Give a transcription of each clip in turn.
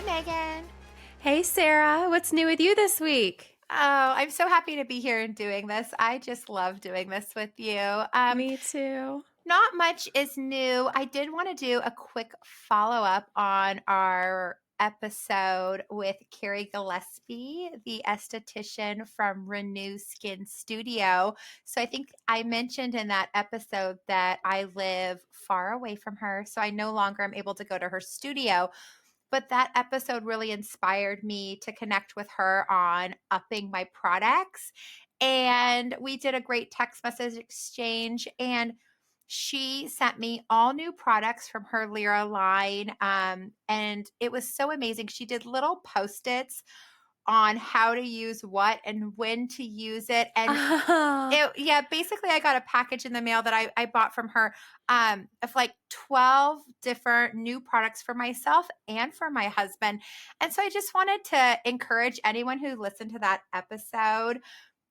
Megan. Hey, Sarah. What's new with you this week? Oh, I'm so happy to be here and doing this. I just love doing this with you. Me too. Not much is new. I did want to do a quick follow up on our episode with Carrie Gillespie, the esthetician from Renew Skin Studio. So I think I mentioned in that episode that I live far away from her, so I no longer am able to go to her studio. But that episode really inspired me to connect with her on upping my products. And we did a great text message exchange. And she sent me all new products from her Lyra line. And it was so amazing. She did little post-its on how to use what and when to use it. And basically I got a package in the mail that I bought from her of like 12 different new products for myself and for my husband. And so I just wanted to encourage anyone who listened to that episode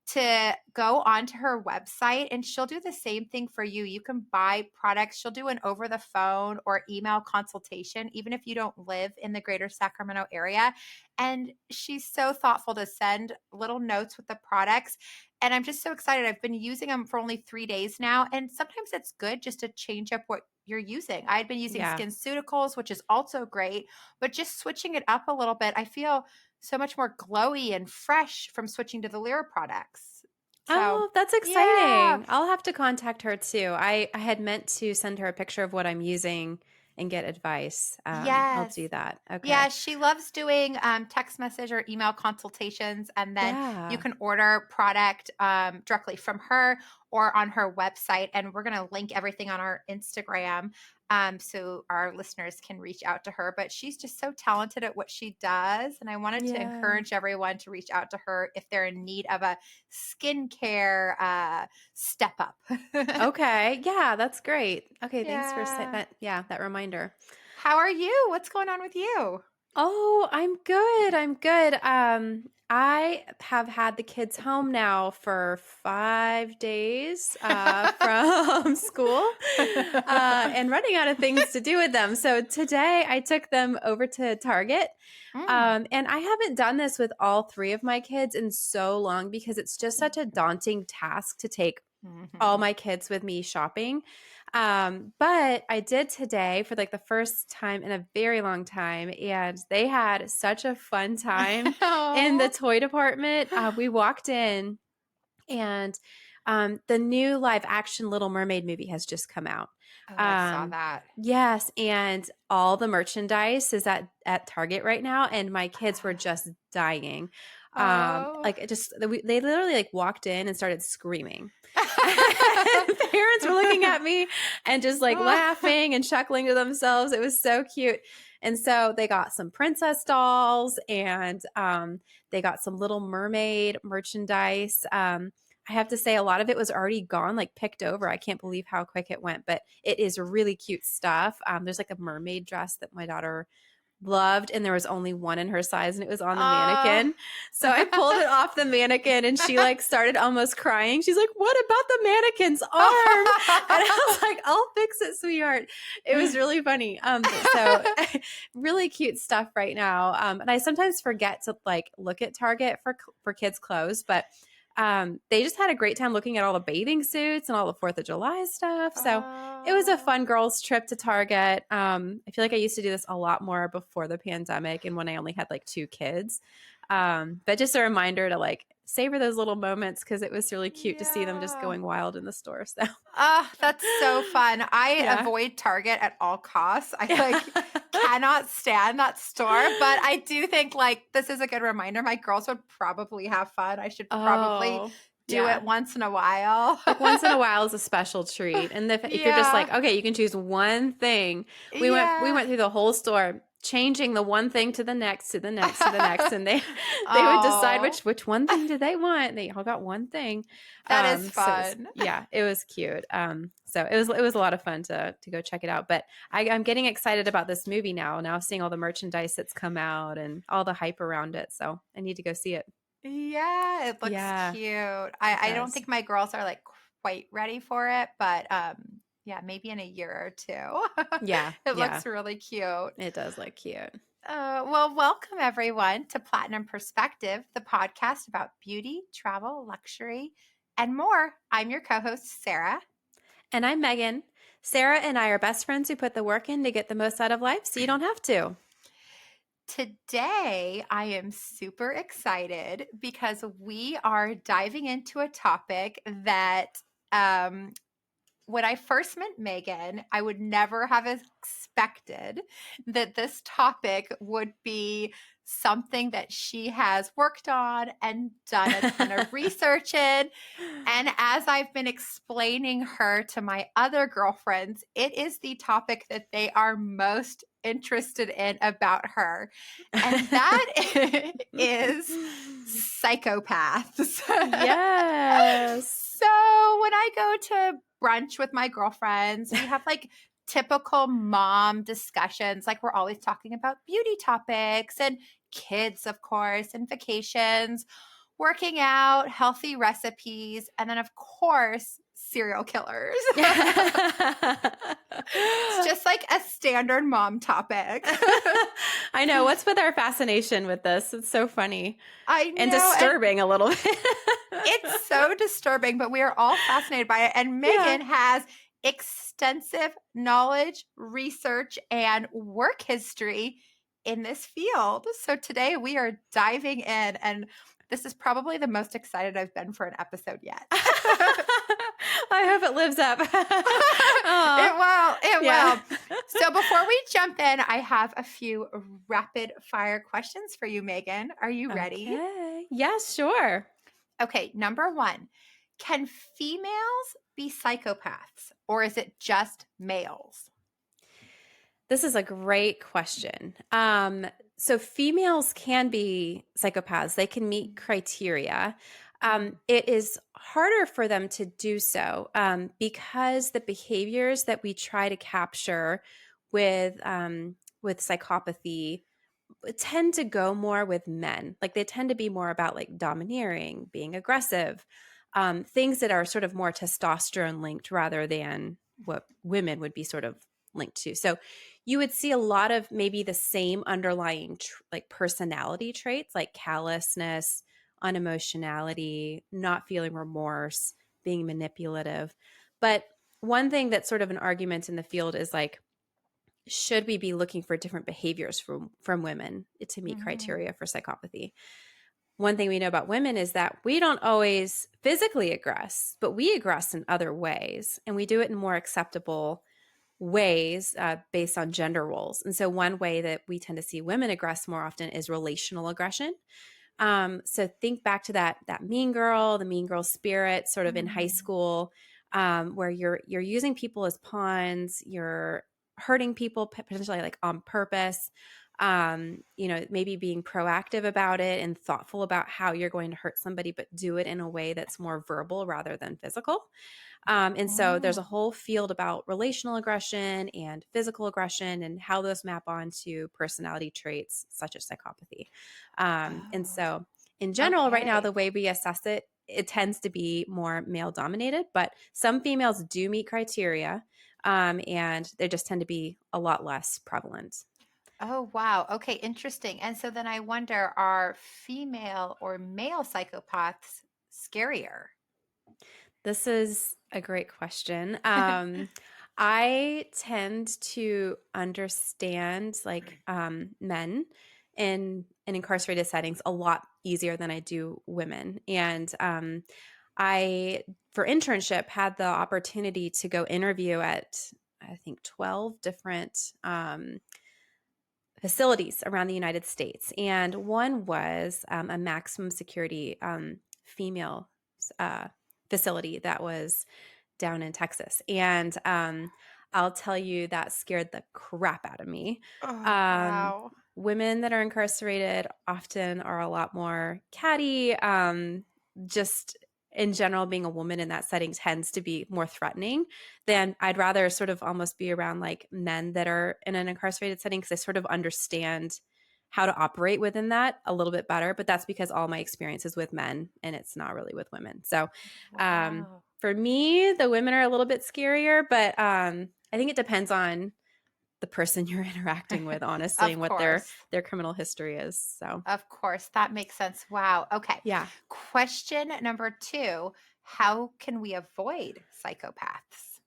to go onto her website, and she'll do the same thing for you. You can buy products. She'll do an over the phone or email consultation, even if you don't live in the greater Sacramento area. And she's so thoughtful to send little notes with the products. And I'm just so excited. I've been using them for only 3 days now. And sometimes it's good just to change up what you're using. I had been using Yeah. SkinCeuticals, which is also great, but just switching it up a little bit, I feel so much more glowy and fresh from switching to the Lyra products. So, Oh, that's yeah. exciting. I'll have to contact her too. I had meant to send her a picture of what I'm using and get advice. I'll Yes. do that. Yeah, Okay. she loves doing text message or email consultations, and then you Yeah. can order product directly from her or on her website. And we're going to link everything on our Instagram so our listeners can reach out to her. But she's just so talented at what she does. And I wanted to Yeah. encourage everyone to reach out to her if they're in need of a skincare step up. Okay. Yeah, that's great. Okay, thanks for Yeah. that reminder. How are you? What's going on with you? Oh, I'm good. I'm good. I have had the kids home now for 5 days from school and running out of things to do with them. So today I took them over to Target. Mm. And I haven't done this with all three of my kids in so long because it's just such a daunting task to take all Mhm. my kids with me shopping. But I did today for like the first time in a very long time, and they had such a fun time in the Oh. toy department. We walked in, and the new live action Little Mermaid movie has just come out. Oh, I saw Um, that. yes, and all the merchandise is at Target right now, and my kids were just dying. Oh. Like they literally like walked in and started screaming. And parents were looking at me and just like laughing and chuckling to themselves. It was so cute. And so they got some princess dolls, and they got some Little Mermaid merchandise. I have to say, a lot of it was already gone, like picked over. I can't believe how quick it went, but it is really cute stuff. There's like a mermaid dress that my daughter loved, and there was only one in her size, and it was on the Oh. mannequin. So I pulled it off the mannequin, and she like started almost crying. She's like, "What about the mannequin's arm?" And I was like, "I'll fix it, sweetheart." It was really funny. So really cute stuff right now. And I sometimes forget to like look at Target for kids' clothes, but they just had a great time looking at all the bathing suits and all the 4th of July stuff. So it was a Oh. fun girls trip to Target. I feel like I used to do this a lot more before the pandemic and when I only had like 2 kids. But just a reminder to like savor those little moments because it was really cute to see them just Yeah. going wild in the store. So That's so fun. I yeah. avoid Target at all costs. I like cannot stand that store, but I do think like this is a good reminder. My girls would probably have fun. I should probably Oh, do yeah. it once in a while. Like once in a while is a special treat. And if you're just Yeah. like, okay, you can choose one thing. We Yeah. went through the whole store changing the one thing to the next, to the next, to the next. And they would decide Oh, which one thing did they want. And they all got one thing. that is So it was, fun. yeah, it was cute. So it was a lot of fun to go check it out. But I'm getting excited about this movie now seeing all the merchandise that's come out and all the hype around it. So I need to go see it. Yeah, it looks Yeah, cute. it I don't does. think my girls are like quite ready for it, but yeah, maybe in a year or two. Yeah, It yeah. looks really cute. It does look cute. Well, welcome everyone to Platinum Perspective, the podcast about beauty, travel, luxury, and more. I'm your co host, Sarah. And I'm Megan. Sarah and I are best friends who put the work in to get the most out of life so you don't have to. Today, I am super excited because we are diving into a topic that when I first met Megan, I would never have expected that this topic would be something that she has worked on and done a ton of research in. And as I've been explaining her to my other girlfriends, it is the topic that they are most interested in about her. And that is psychopaths. Yes. So when I go to brunch with my girlfriends, we have like typical mom discussions. Like we're always talking about beauty topics and kids, of course, and vacations, working out, healthy recipes, and then, of course, serial killers. It's just like a standard mom topic. I know. What's with our fascination with this? It's so funny. I know. And disturbing a little bit. It's so disturbing, but we are all fascinated by it. And Megan has extensive knowledge, research, and work history in this field. So today we are diving in, and this is probably the most excited I've been for an episode yet. I hope it lives up. It will. So before we jump in, I have a few rapid fire questions for you, Megan. Are you ready? Okay. Yeah, sure. Okay, number one, can females be psychopaths or is it just males? This is a great question. So females can be psychopaths. They can meet criteria. It is harder for them to do so because the behaviors that we try to capture with psychopathy tend to go more with men. Like they tend to be more about like domineering, being aggressive, things that are sort of more testosterone linked rather than what women would be sort of linked to. So you would see a lot of maybe the same underlying like personality traits like callousness, unemotionality, not feeling remorse, being manipulative. But one thing that's sort of an argument in the field is like, should we be looking for different behaviors from women to meet criteria for psychopathy? One thing we know about women is that we don't always physically aggress, but we aggress in other ways, and we do it in more acceptable ways based on gender roles. And so one way that we tend to see women aggress more often is relational aggression. So think back to that mean girl, the mean girl spirit sort of in high school, where you're using people as pawns, you're hurting people potentially like on purpose, maybe being proactive about it and thoughtful about how you're going to hurt somebody, but do it in a way that's more verbal rather than physical. And so there's a whole field about relational aggression and physical aggression and how those map onto personality traits such as psychopathy. And so in general, right now, the way we assess it, it tends to be more male dominated, but some females do meet criteria. And they just tend to be a lot less prevalent. Oh, wow. Okay, interesting. And so then I wonder, are female or male psychopaths scarier? This is a great question. I tend to understand like men in incarcerated settings a lot easier than I do women. And I, for internship, had the opportunity to go interview at, I think, 12 different facilities around the United States. And one was a maximum security female facility that was down in Texas. And I'll tell you, that scared the crap out of me. Wow. Women that are incarcerated often are a lot more catty. Just in general, being a woman in that setting tends to be more threatening than I'd rather sort of almost be around like men that are in an incarcerated setting because I sort of understand how to operate within that a little bit better. But that's because all my experience is with men and it's not really with women. So for me, the women are a little bit scarier, but I think it depends on the person you're interacting with, honestly, Of and what course. their criminal history is. So, Of course. That makes sense. Wow. Okay. yeah. Question number 2. How can we avoid psychopaths?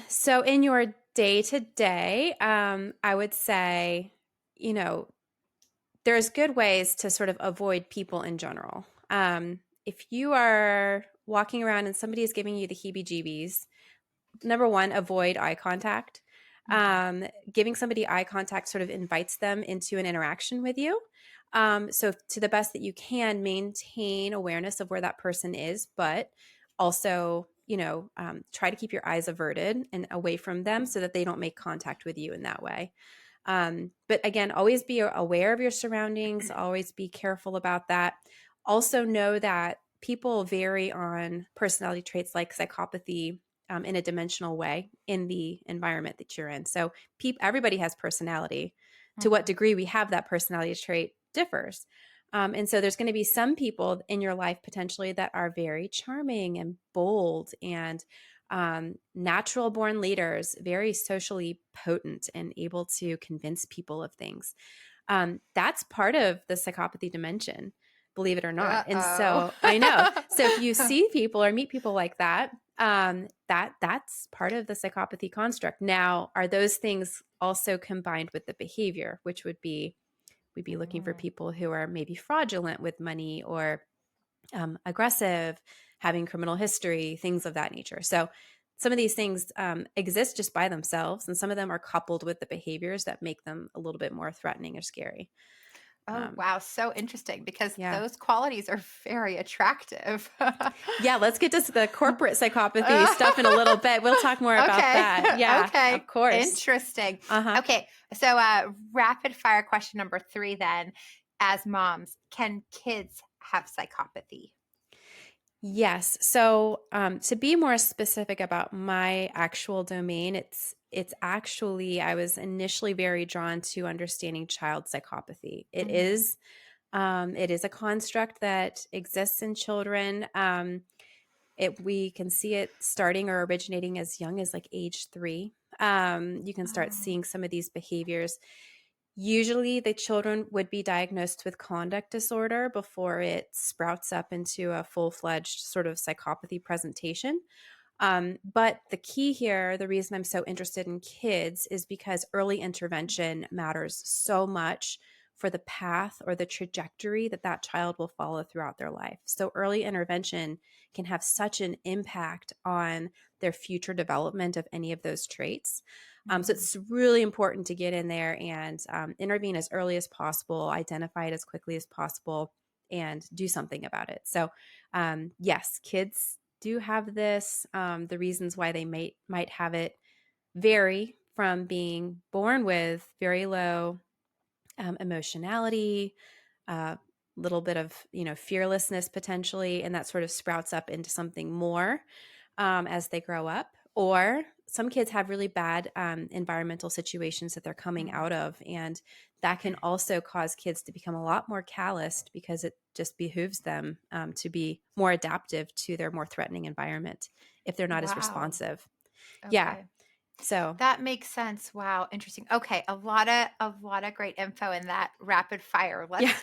So in your day to day, I would say, you know, there's good ways to sort of avoid people in general. If you are walking around and somebody is giving you the heebie-jeebies, number one, avoid eye contact. Okay. Giving somebody eye contact sort of invites them into an interaction with you. So to the best that you can, maintain awareness of where that person is, but also, try to keep your eyes averted and away from them so that they don't make contact with you in that way. But again, always be aware of your surroundings, always be careful about that. Also know that people vary on personality traits like psychopathy, in a dimensional way in the environment that you're in. So everybody has personality. To what Mhm. degree we have that personality trait differs. And so there's going to be some people in your life potentially that are very charming and bold and natural born leaders, very socially potent and able to convince people of things. That's part of the psychopathy dimension, believe it or not. And Uh-oh. so I know. So if you see people or meet people like that, that's part of the psychopathy construct. Now, are those things also combined with the behavior, which would be we'd be looking for Mm. people who are maybe fraudulent with money or aggressive, having criminal history, things of that nature. So some of these things exist just by themselves, and some of them are coupled with the behaviors that make them a little bit more threatening or scary. Oh, Um, wow. So interesting because yeah. those qualities are very attractive. Yeah, let's get to the corporate psychopathy stuff in a little bit. We'll talk more about Okay. that. Yeah, Okay. of course. Interesting. Uh-huh. Okay. So, rapid fire question number 3 then. As moms, can kids have psychopathy? Yes. So, to be more specific about my actual domain, it's actually I was initially very drawn to understanding child psychopathy. Mm. It is a construct that exists in children. We can see it starting or originating as young as like age 3. You can start Oh, seeing some of these behaviors. Usually, the children would be diagnosed with conduct disorder before it sprouts up into a full-fledged sort of psychopathy presentation. But the key here, the reason I'm so interested in kids is because early intervention matters so much for the path or the trajectory that that child will follow throughout their life. So early intervention can have such an impact on their future development of any of those traits. So mm. it's really important to get in there and intervene as early as possible, identify it as quickly as possible, and do something about it. So, yes, kids do have this. The reasons why they might have it vary from being born with very low emotionality, a little bit of fearlessness potentially, and that sort of sprouts up into something more as they grow up. Or some kids have really bad environmental situations that they're coming Mm. out of, and that can also cause kids to become a lot more calloused because it just behooves them to be more adaptive to their more threatening environment if they're not as Wow. responsive. Yeah. Okay. So, That makes sense. Wow, interesting. Okay, a lot of great info in that rapid fire. yeah.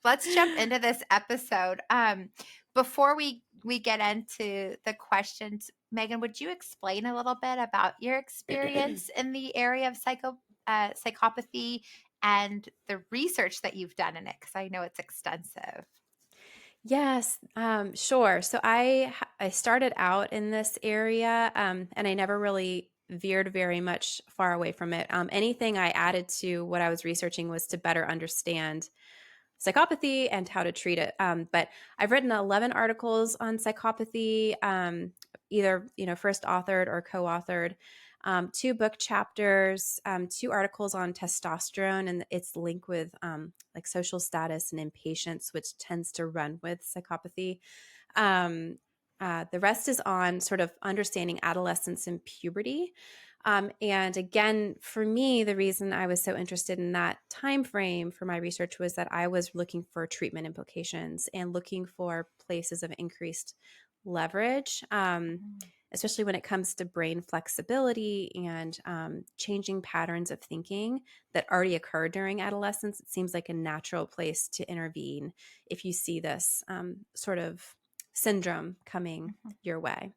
Let's jump into this episode. Before we get into the questions, Megan, would you explain a little bit about your experience in the area of psychopathy and the research that you've done in it? Because I know it's extensive. Yes, sure. So I started out in this area, and I never really veered very much far away from it. Anything I added to what I was researching was to better understand psychopathy and how to treat it. But I've written 11 articles on psychopathy, either first authored or co-authored. 2 book chapters, 2 articles on testosterone and its link with like social status and impatience, which tends to run with psychopathy. Um, the rest is on sort of understanding adolescence and puberty. And again, for me, the reason I was so interested in that time frame for my research was that I was looking for treatment implications and looking for places of increased leverage. especially when it comes to brain flexibility and changing patterns of thinking that already occur during adolescence. It seems like a natural place to intervene if you see this sort of syndrome coming Mhm. your way.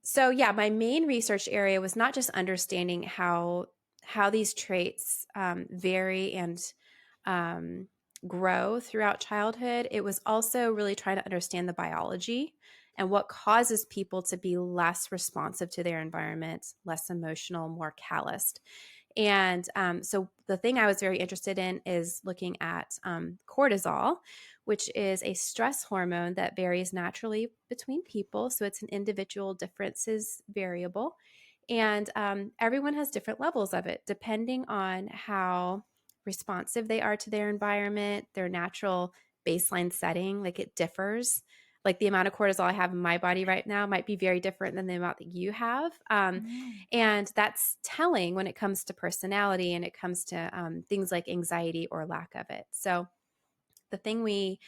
So yeah, my main research area was not just understanding how these traits vary and um, grow throughout childhood. It was also really trying to understand the biology and what causes people to be less responsive to their environment, less emotional, more calloused. And so the thing I was very interested in is looking at cortisol, which is a stress hormone that varies naturally between people. So it's an individual differences variable. And everyone has different levels of it depending on how responsive they are to their environment, their natural baseline setting. Like it differs. Like the amount of cortisol I have in my body right now might be very different than the amount that you have. Mm. And that's telling when it comes to personality and it comes to things like anxiety or lack of it. So the thing we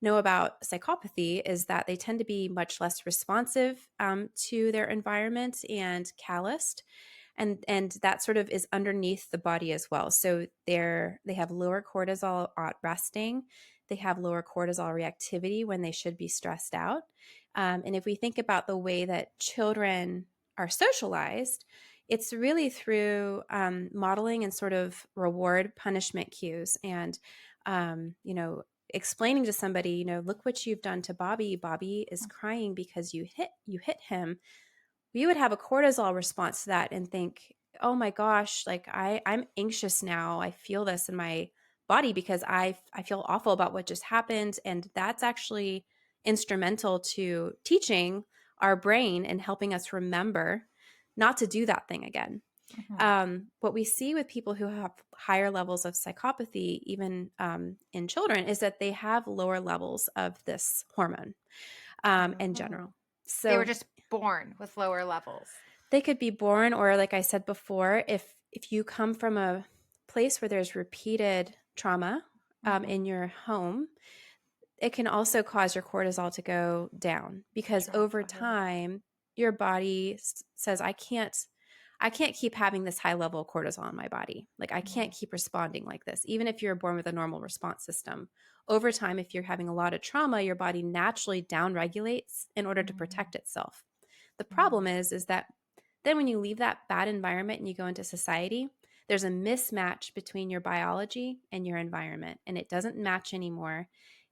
know about psychopathy is that they tend to be much less responsive to their environment and calloused. And that sort of is underneath the body as well. So they have lower cortisol at resting. They have lower cortisol reactivity when they should be stressed out. And if we think about the way that children are socialized, it's really through modeling and sort of reward punishment cues and explaining to somebody, look what you've done to Bobby. Bobby is crying because you hit him. We would have a cortisol response to that and think, oh my gosh, like I'm anxious now. I feel this in my body because I feel awful about what just happened. And that's actually instrumental to teaching our brain and helping us remember not to do that thing again. Mhm. What we see with people who have higher levels of psychopathy, even in children, is that they have lower levels of this hormone in Oh. general. They were So just born with lower levels. they could be born, or like I said before, if you come from a place where there's repeated trauma Mhm. in your home, it can also cause your cortisol to go down because Drop. over Oh. time your body says I can't keep having this high level of cortisol in my body. Like I can't Mhm. keep responding like this. Even if you're born with a normal response system, over time if you're having a lot of trauma, your body naturally downregulates in order to Mhm. protect itself. The problem Mhm. is that then when you leave that bad environment and you go into society, there's a mismatch between your biology and your environment and it doesn't match anymore.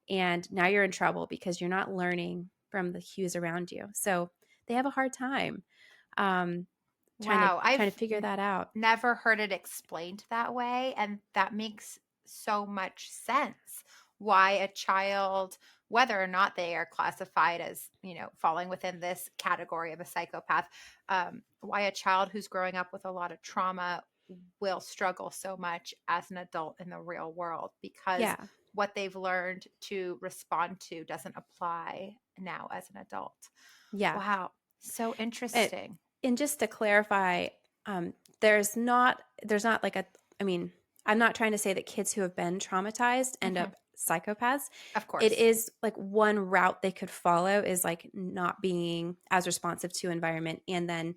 And now you're in trouble because you're not learning from the cues around you. So they have a hard time um, trying to Wow, trying to I've figure that out. never heard it explained that way, and that makes so much sense. Why a child, whether or not they are classified as, falling within this category of a psychopath, why a child who's growing up with a lot of trauma will struggle so much as an adult in the real world because Yeah, what they've learned to respond to doesn't apply now as an adult. yeah. Wow, so And, interesting. and just to clarify, um, there's not like a. I mean, I'm not trying to say that kids who have been traumatized end Mhm. up psychopaths. Of It course. is like one route they could follow is like not being as responsive to environment and then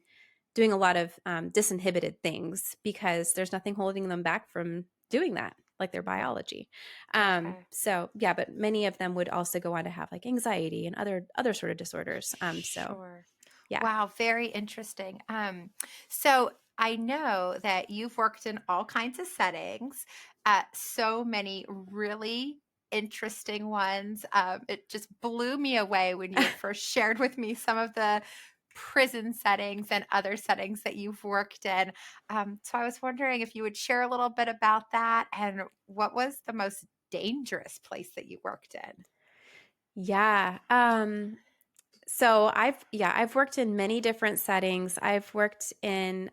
doing a lot of disinhibited things because there's nothing holding them back from doing that, like their Right. biology. Okay. So yeah, but many of them would also go on to have like anxiety and other sort of disorders. So Sure. yeah. Wow, very interesting. So I know that you've worked in all kinds of settings, so many really interesting ones. It just blew me away when you had first shared with me some of the prison settings and other settings that you've worked in. So I was wondering if you would share a little bit about that and what was the most dangerous place that you worked in? Yeah. So I've worked in many different settings. I've worked in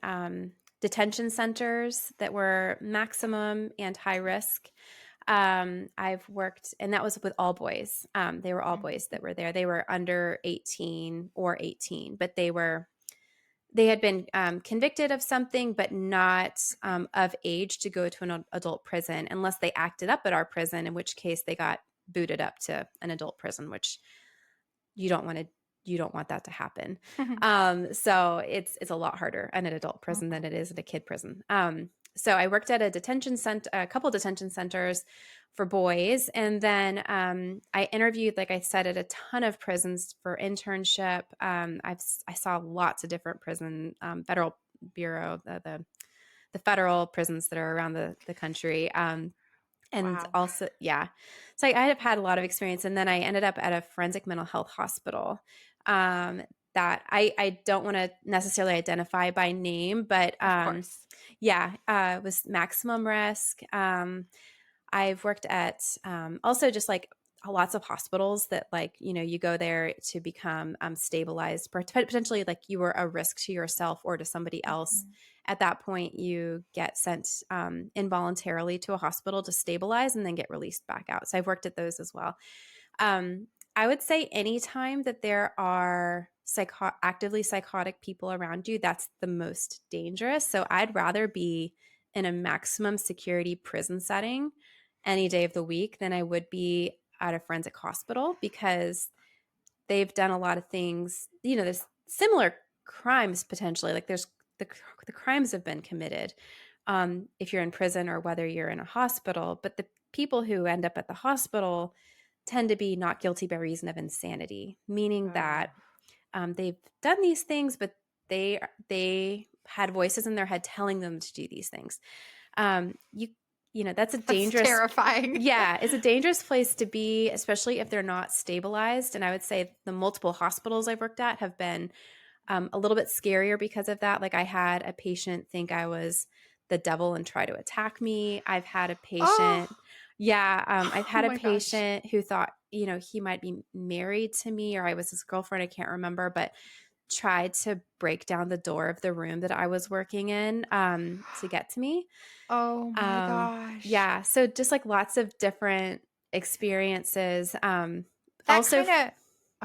detention centers that were maximum and high risk. I've worked, and that was with all boys. They were all boys that were there. They were under 18 or 18, but they had been convicted of something, but not of age to go to an adult prison unless they acted up at our prison, in which case they got booted up to an adult prison, which you don't want to you don't want that to happen. So it's a lot harder in an adult prison than it is in a kid prison. So I worked at a couple detention centers for boys. And then I interviewed, like I said, at a ton of prisons for internship. I saw lots of different prison, federal bureau, the federal prisons that are around the country. And Wow. also, yeah. So I have had a lot of experience. And then I ended up at a forensic mental health hospital that I don't want to necessarily identify by name, but Of course. yeah, it was maximum risk. I've worked at also just like lots of hospitals that like, you go there to become stabilized, potentially like you were a risk to yourself or to somebody else. Mhm. At that point, you get sent involuntarily to a hospital to stabilize and then get released back out. So I've worked at those as well. I would say anytime that there are actively psychotic people around you, that's the most dangerous. So I'd rather be in a maximum security prison setting any day of the week than I would be at a forensic hospital, because they've done a lot of things, there's similar crimes potentially, like there's the crimes have been committed if you're in prison or whether you're in a hospital, but the people who end up at the hospital tend to be not guilty by reason of insanity, meaning Oh. that they've done these things, but they had voices in their head telling them to do these things. That's a That's dangerous, terrifying. yeah, it's a dangerous place to be, especially if they're not stabilized. And I would say the multiple hospitals I've worked at have been a little bit scarier because of that. Like I had a patient think I was the devil and try to attack me. I've had a Oh, patient, yeah, I've oh had a my gosh. patient who thought, he might be married to me or I was his girlfriend. I can't remember, but tried to break down the door of the room that I was working in to get to me. Oh my gosh. Yeah, so just like lots of different experiences. That Also, kind of,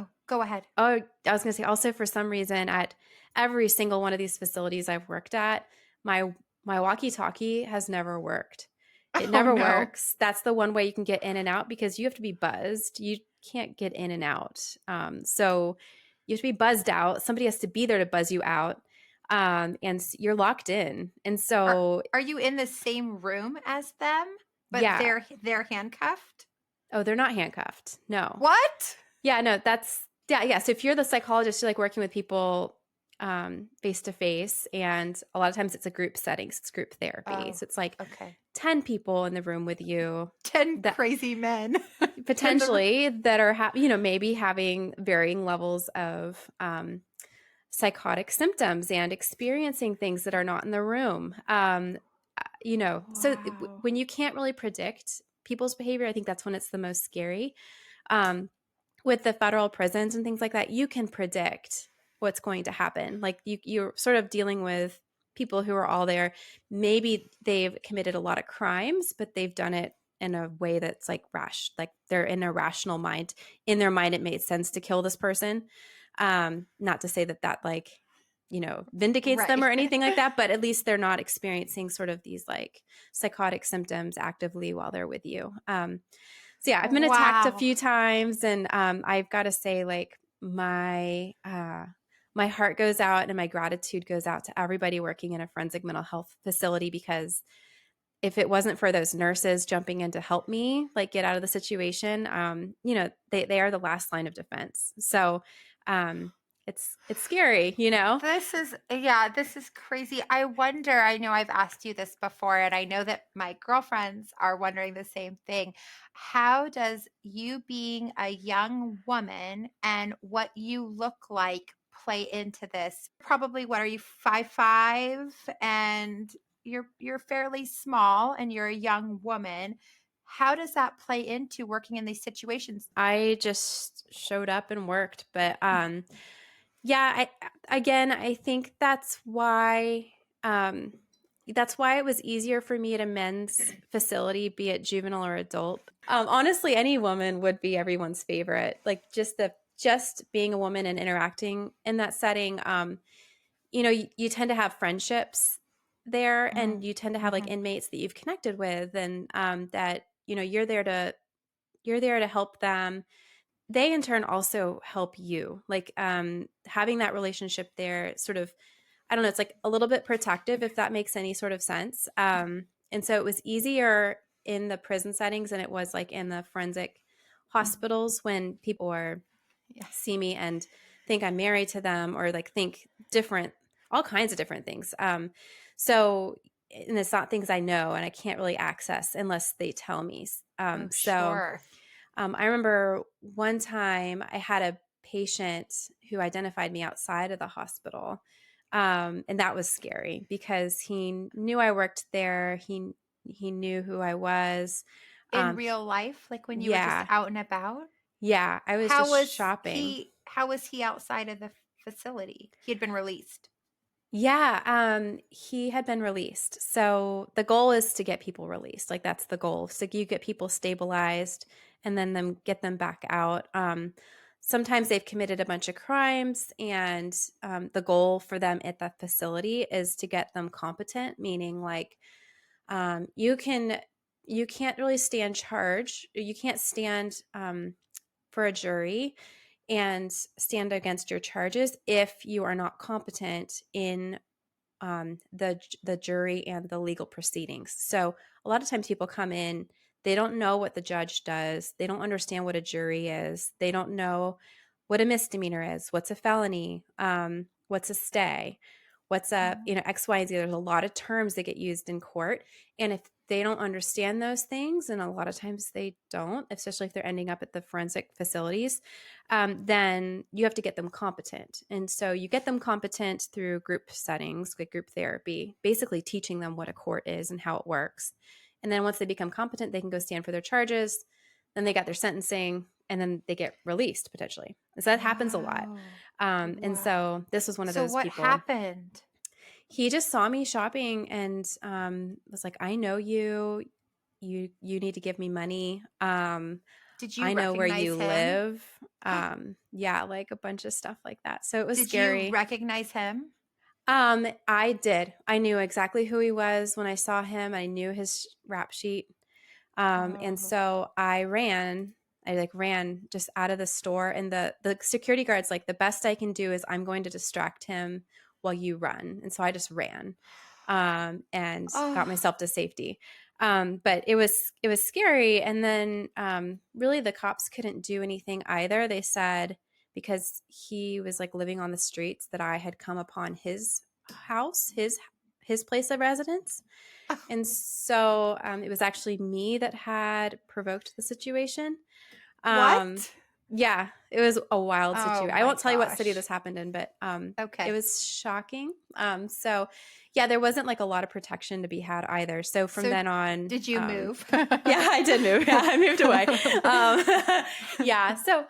oh, go ahead. oh, I was going to say also for some reason at every single one of these facilities I've worked at, my walkie-talkie has never worked. It Oh never no. works. That's the one way you can get in and out because you have to be buzzed. You can't get in and out. So you have to be buzzed out. Somebody has to be there to buzz you out. You're locked in. And Are so, are you in the same room as them, but yeah. they're handcuffed? Oh, they're not handcuffed. No. What? Yeah, no, yeah. So if you're the psychologist, you're like working with people face to face, and a lot of times it's a group setting, so it's group therapy. Oh, So it's like okay. 10 people in the room with you 10 that crazy men in the room. potentially that are maybe having varying levels of psychotic symptoms and experiencing things that are not in the room. Wow. When you can't really predict people's behavior, I think that's when it's the most scary. Um, with the federal prisons and things like that, you can predict what's going to happen. Like you're sort of dealing with people who are all there. Maybe they've committed a lot of crimes, but they've done it in a way that's like like they're in a rational mind. In their mind, it made sense to kill this person. Not to say that like, vindicates them Right. or anything like that, but at least they're not experiencing sort of these like psychotic symptoms actively while they're with you. So yeah, I've been attacked a Wow. few times, and I've got to say, like my heart goes out and my gratitude goes out to everybody working in a forensic mental health facility, because if it wasn't for those nurses jumping in to help me like get out of the situation, they are the last line of defense. So it's scary. This is crazy. I wonder, I know I've asked you this before, and I know that my girlfriends are wondering the same thing. How does you being a young woman and what you look like play into this? Probably, what are you, 5'5", and you're fairly small and you're a young woman. How does that play into working in these situations? I just showed up and worked, but yeah, I think that's why it was easier for me at a men's facility, be it juvenile or adult. Honestly, any woman would be everyone's favorite. Like just being a woman and interacting in that setting. You tend to have friendships there, and you tend to have like Mm-hmm. inmates that you've connected with, and that you're there to help them they in turn also help you. Like having that relationship there sort of, I don't know, it's like a little bit protective, if that makes any sort of sense. And so it was easier in the prison settings than it was like in the forensic hospitals when people or Yeah. see me and think I'm married to them or like think different, all kinds of different things. So, and it's not things I know and I can't really access unless they tell me. Oh, So sure. I remember one time I had a patient who identified me outside of the hospital. And that was scary because he knew I worked there. He knew who I was. In He, real life, like when you were just yeah, out and about? yeah. I was How just was shopping. how was he outside of the facility? He had been released. Yeah, he had been released. So the goal is to get people released. Like that's the goal. So you get people stabilized and then them get them back out. Sometimes they've committed a bunch of crimes, and the goal for them at the facility is to get them competent, meaning like you can't really stand charge. You can't stand for a jury and stand against your charges if you are not competent in the jury and the legal proceedings. So a lot of times people come in, they don't know what the judge does, they don't understand what a jury is, they don't know what a misdemeanor is, what's a felony, what's a stay, what's a Oh. X, Y, and Z. There's a lot of terms that get used in court, and if they don't understand those things, and a lot of times they don't, especially if they're ending up at the forensic facilities, then you have to get them competent. And so you get them competent through group settings, like group therapy, basically teaching them what a court is and how it works. And then once they become competent, they can go stand for their charges. Then they got their sentencing, and then they get released potentially. So that happens a lot. Wow. And Wow. so this was one of So those what people. happened? He just saw me shopping and was like, "I know you. You need to give me money. Did you I know where recognize you him? live." Yeah, like a bunch of stuff like that. So it was Did you scary. recognize him? I did. I knew exactly who he was when I saw him. I knew his rap sheet. And Oh. so I ran. I like ran just out of the store, and the security guard's like, the best I can do is I'm going to distract him while you run. And so I just ran, and got Oh. myself to safety. But it was scary. And then really the cops couldn't do anything either. They said because he was like living on the streets that I had come upon his house, his place of residence. And so it was actually me that had provoked the situation. Um, What? yeah, it was a wild Oh situation. I my won't tell you what city gosh. this happened in, but it Okay. was shocking. So yeah, there wasn't like a lot of protection to be had either. So from So then on, did you move? yeah, I did move. Yeah, I moved away. Yeah, so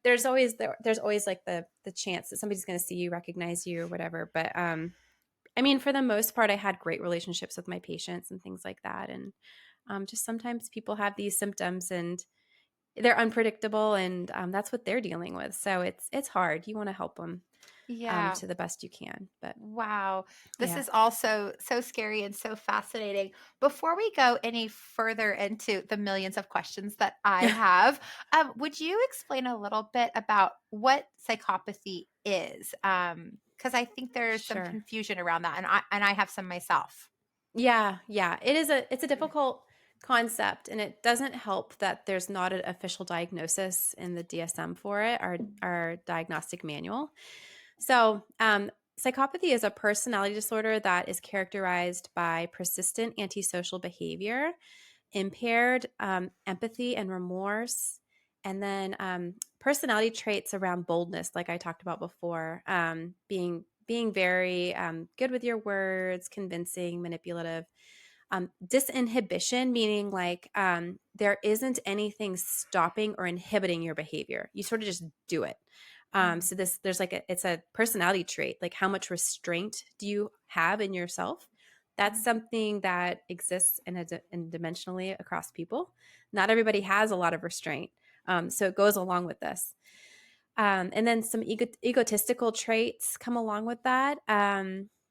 there's always like the chance that somebody's going to see you, recognize you, or whatever. But I mean, for the most part, I had great relationships with my patients and things like that. And just sometimes people have these symptoms and they're unpredictable, and that's what they're dealing with. So it's hard. You want to help them Yeah. to the best you can. But Wow. This yeah, is also so scary and so fascinating. Before we go any further into the millions of questions that I have, would you explain a little bit about what psychopathy is? Because I think there's some sure. confusion around that, and I have some myself. Yeah, yeah. It's a difficult concept, and it doesn't help that there's not an official diagnosis in the DSM for it, our diagnostic manual. So, psychopathy is a personality disorder that is characterized by persistent antisocial behavior, impaired empathy and remorse, and then personality traits around boldness, like I talked about before, being very good with your words, convincing, manipulative. Disinhibition, meaning like there isn't anything stopping or inhibiting your behavior. You sort of just do it. So there's like it's a personality trait. Like how much restraint do you have in yourself? That's something that exists in dimensionally across people. Not everybody has a lot of restraint. So it goes along with this. And then some egotistical traits come along with that.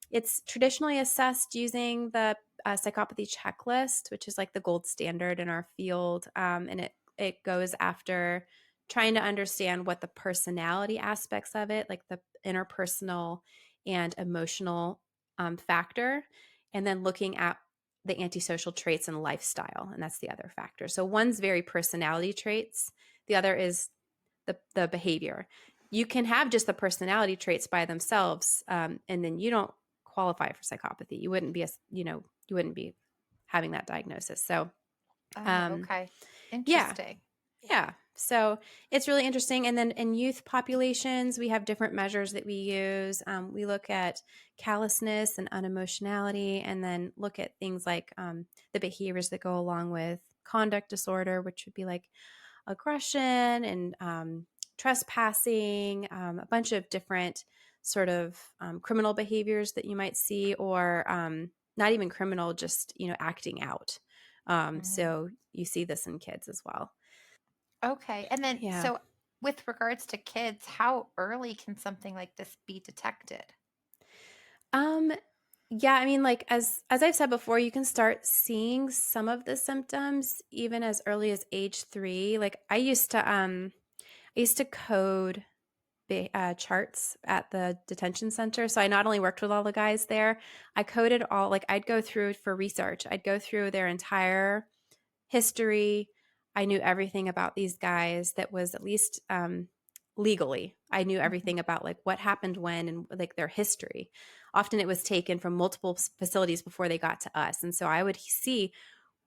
It's traditionally assessed using the psychopathy checklist, which is like the gold standard in our field. And it goes after trying to understand what the personality aspects of it, like the interpersonal and emotional factor, and then looking at the antisocial traits and lifestyle. And that's the other factor. So one's very personality traits. The other is the behavior. You can have just the personality traits by themselves, and then you don't qualify for psychopathy. You wouldn't be you wouldn't be having that diagnosis. So, Oh, um, okay. yeah, Interesting. yeah. So it's really interesting. And then in youth populations, we have different measures that we use. We look at callousness and unemotionality, and then look at things like the behaviors that go along with conduct disorder, which would be like aggression and trespassing, a bunch of different sort of criminal behaviors that you might see, or not even criminal, just acting out. Mm. So you see this in kids as well. Okay. And then, Yeah. so with regards to kids, how early can something like this be detected? Um, yeah, I mean, like as I've said before, you can start seeing some of the symptoms even as early as age 3. Like I used to code charts at the detention center. So I not only worked with all the guys there, I coded all, like I'd go through for research. I'd go through their entire history. I knew everything about these guys that was at least legally. I knew Mhm. everything about like what happened when and like their history. Often it was taken from multiple facilities before they got to us. And so I would see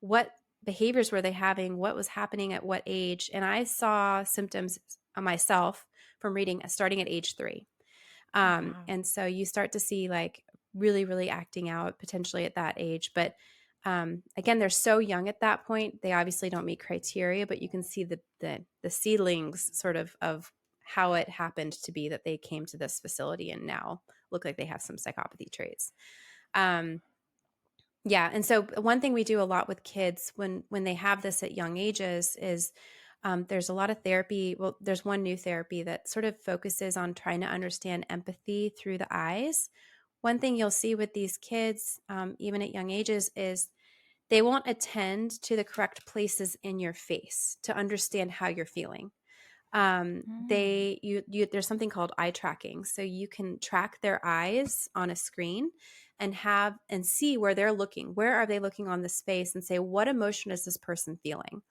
what behaviors were they having, what was happening at what age. And I saw symptoms myself from reading starting at age 3. Wow. And so you start to see like really, really acting out potentially at that age. But again, they're so young at that point. They obviously don't meet criteria, but you can see the seedlings sort of how it happened to be that they came to this facility and now look like they have some psychopathy traits. Um, yeah, and so one thing we do a lot with kids when they have this at young ages is there's a lot of therapy. Well, there's one new therapy that sort of focuses on trying to understand empathy through the eyes. One thing you'll see with these kids, even at young ages, is they won't attend to the correct places in your face to understand how you're feeling. Mm. They there's something called eye tracking, so you can track their eyes on a screen and have and see where they're looking. Where are they looking on the space, and say, what emotion is this person feeling?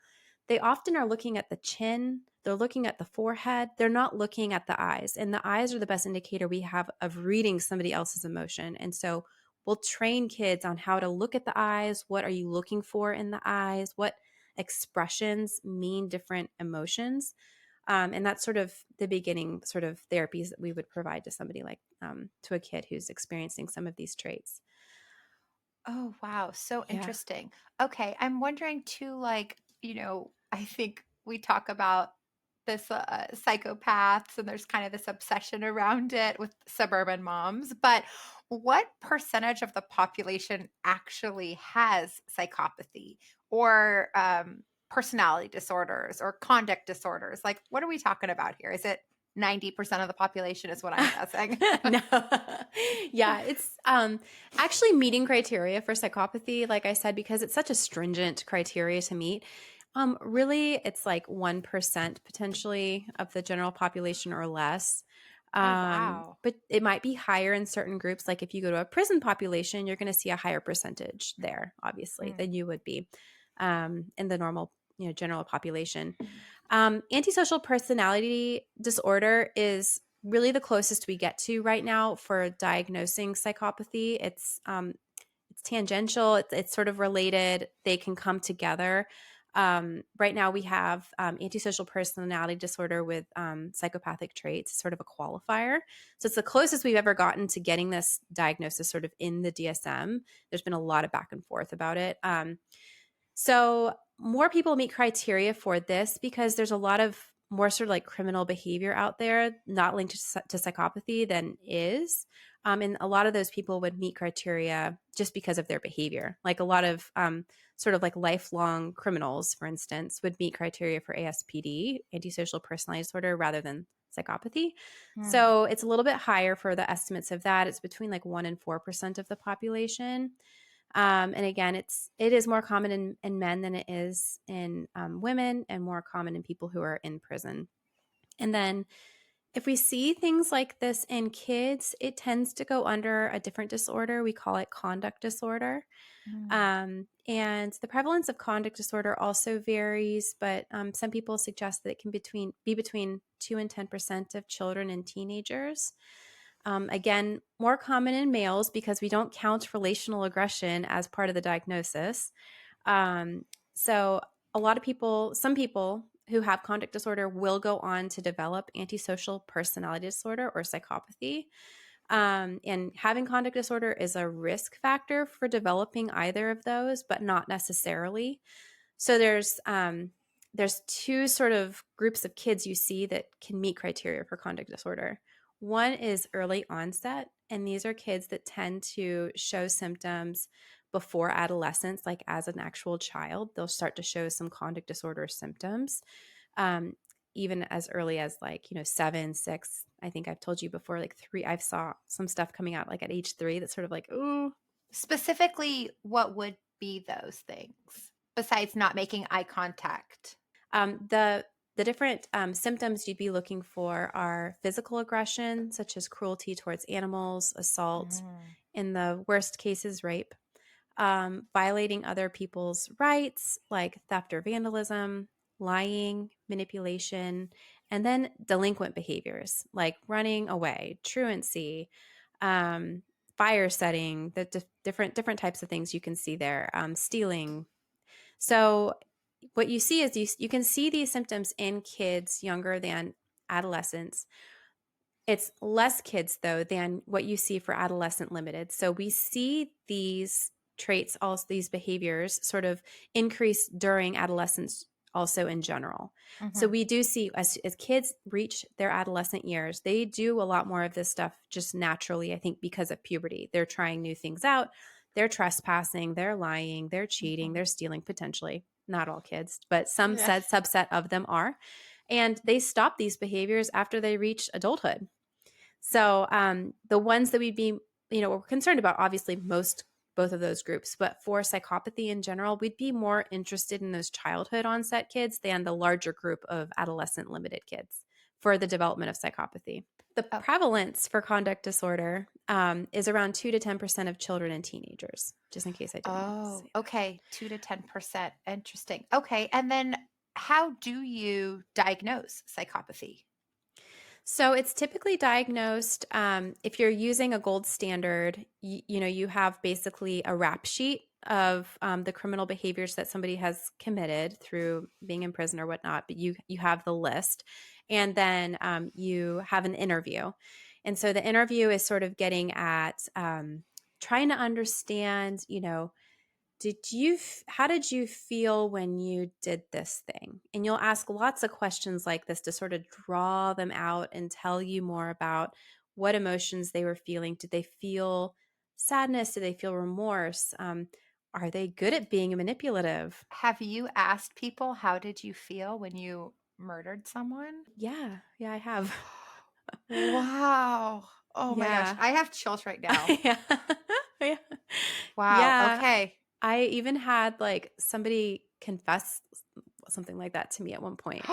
They often are looking at the chin, they're looking at the forehead, they're not looking at the eyes. And the eyes are the best indicator we have of reading somebody else's emotion. And so we'll train kids on how to look at the eyes. What are you looking for in the eyes? What expressions mean different emotions? And that's sort of the beginning sort of therapies that we would provide to somebody like to a kid who's experiencing some of these traits. Oh, wow. So Yeah. interesting. Okay. I'm wondering too, like, I think we talk about this psychopaths, and there's kind of this obsession around it with suburban moms. But what percentage of the population actually has psychopathy or personality disorders or conduct disorders? Like, what are we talking about here? Is it 90% of the population, is what I'm guessing? No. Yeah, it's actually meeting criteria for psychopathy, like I said, because it's such a stringent criteria to meet. Really, it's like 1% potentially of the general population or less. Oh, wow. But it might be higher in certain groups. Like if you go to a prison population, you're going to see a higher percentage there, obviously, Mm. than you would be in the normal, general population. Antisocial personality disorder is really the closest we get to right now for diagnosing psychopathy. It's tangential. It's sort of related. They can come together. Right now, we have antisocial personality disorder with psychopathic traits, sort of a qualifier. So it's the closest we've ever gotten to getting this diagnosis sort of in the DSM. There's been a lot of back and forth about it. So more people meet criteria for this because there's a lot of more sort of like criminal behavior out there, not linked to psychopathy, than is. And a lot of those people would meet criteria just because of their behavior. Like a lot of sort of like lifelong criminals, for instance, would meet criteria for ASPD, antisocial personality disorder, rather than psychopathy. Hmm. So it's a little bit higher for the estimates of that. It's between like 1% and 4% of the population. And again, it is more common in men than it is in women, and more common in people who are in prison. And then if we see things like this in kids, it tends to go under a different disorder. We call it conduct disorder. Mm. And the prevalence of conduct disorder also varies, but some people suggest that it can be between 2 and 10% of children and teenagers. Again, more common in males because we don't count relational aggression as part of the diagnosis. So a lot of people, some people who have conduct disorder will go on to develop antisocial personality disorder or psychopathy. And having conduct disorder is a risk factor for developing either of those, but not necessarily. So there's two sort of groups of kids you see that can meet criteria for conduct disorder. One is early onset, and these are kids that tend to show symptoms before adolescence, like as an actual child. They'll start to show some conduct disorder symptoms, um, even as early as 7, 6. I think I've told you before, like 3. I saw some stuff coming out like at age 3 that's sort of like, ooh. Specifically, what would be those things besides not making eye contact? The different symptoms you'd be looking for are physical aggression, such as cruelty towards animals, assault, Mm. in the worst cases, rape, violating other people's rights, like theft or vandalism, lying, manipulation, and then delinquent behaviors like running away, truancy, um, fire setting, the different types of things you can see there, stealing. So what you see is you can see these symptoms in kids younger than adolescents. It's less kids, though, than what you see for adolescent limited. So we see these traits, also these behaviors, sort of increase during adolescence also in general. So Mhm. we do see as kids reach their adolescent years, they do a lot more of this stuff just naturally, I think, because of puberty. They're trying new things out. They're trespassing, they're lying, they're cheating, Mhm. they're stealing potentially. Not all kids, but some Yeah. said subset of them are. And they stop these behaviors after they reach adulthood. So the ones that we'd be, we're concerned about, obviously, both of those groups, but for psychopathy in general, we'd be more interested in those childhood onset kids than the larger group of adolescent limited kids for the development of psychopathy. The Oh, prevalence for conduct disorder is around 2 to 10% of children and teenagers, just in case I didn't oh, say that. okay. 2 to 10%. Interesting. Okay. And then how do you diagnose psychopathy? So it's typically diagnosed if you're using a gold standard. You have basically a rap sheet of the criminal behaviors that somebody has committed through being in prison or whatnot. But you have the list, and then you have an interview, and so the interview is sort of getting at trying to understand, how did you feel when you did this thing? And you'll ask lots of questions like this to sort of draw them out and tell you more about what emotions they were feeling. Did they feel sadness? Did they feel remorse? Are they good at being manipulative? Have you asked people how did you feel when you murdered someone? Yeah, I have. Wow. Oh my gosh. Yeah. I have chills right now. Yeah. Yeah. Wow. Yeah. Okay. I even had like somebody confess something like that to me at one point.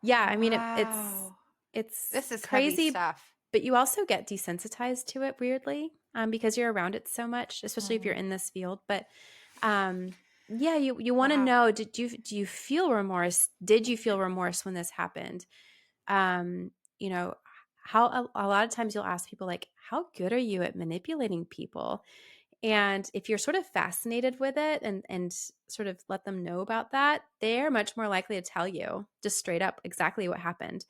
Yeah, I mean Wow. it's This is heavy crazy, stuff. but you also get desensitized to it weirdly, because you're around it so much, especially if you're Mm. in this field. But um, yeah, you want to Wow. know, do you feel remorse? Did you feel remorse when this happened? Um, you know, how a lot of times you'll ask people like, how good are you at manipulating people? And if you're sort of fascinated with it and sort of let them know about that, they're much more likely to tell you just straight up exactly what happened.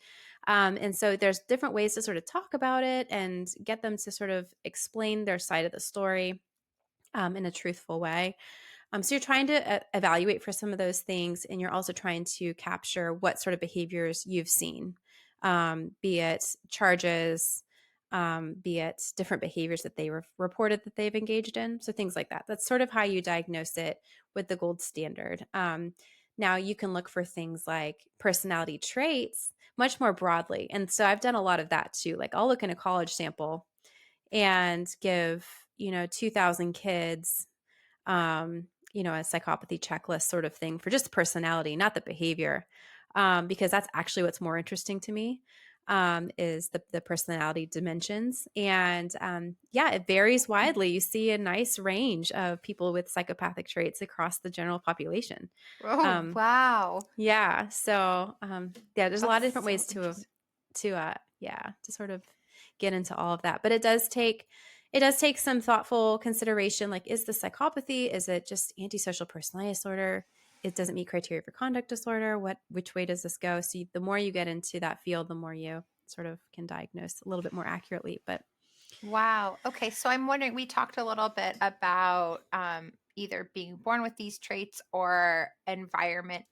And so there's different ways to sort of talk about it and get them to sort of explain their side of the story in a truthful way. So you're trying to evaluate for some of those things, and you're also trying to capture what sort of behaviors you've seen, be it charges, be it different behaviors that they reported that they've engaged in. So things like that. That's sort of how you diagnose it with the gold standard. Now you can look for things like personality traits much more broadly. And so I've done a lot of that too. Like I'll look in a college sample and give, 2,000 kids a psychopathy checklist sort of thing for just personality, not the behavior. because that's actually what's more interesting to me, is the personality dimensions. And yeah, it varies widely. You see a nice range of people with psychopathic traits across the general population. Oh, Um, wow. yeah, so yeah, there's a lot of That's different so ways interesting. to sort of get into all of that. But it does take some thoughtful consideration. Like, is the psychopathy? Is it just antisocial personality disorder? It doesn't meet criteria for conduct disorder. Which way does this go? So the more you get into that field, the more you sort of can diagnose a little bit more accurately. But Wow. Okay. So I'm wondering, we talked a little bit about either being born with these traits or environment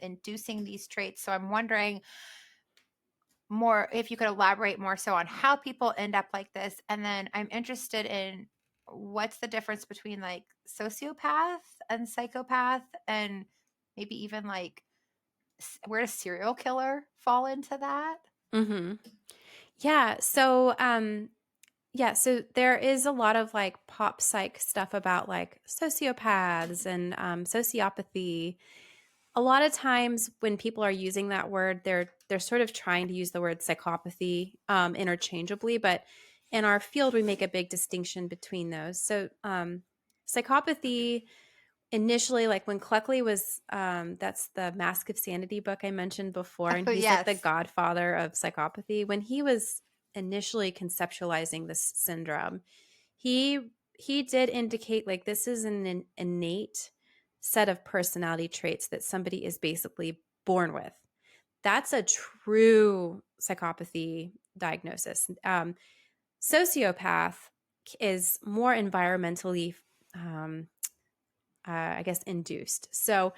inducing these traits. So I'm wondering more if you could elaborate more so on how people end up like this. And then I'm interested in what's the difference between like sociopath and psychopath, and maybe even like where does serial killer fall into that? mhm. Yeah, so yeah, so there is a lot of like pop psych stuff about like sociopaths and sociopathy. A lot of times when people are using that word, they're sort of trying to use the word psychopathy interchangeably, but in our field we make a big distinction between those. So psychopathy initially, like when Cleckley was, that's the Mask of Sanity book I mentioned before, and Oh, he's like the yes. godfather of psychopathy. When he was initially conceptualizing this syndrome, he did indicate like this is an innate set of personality traits that somebody is basically born with. That's a true psychopathy diagnosis. Sociopath is more environmentally, um, I guess, induced. So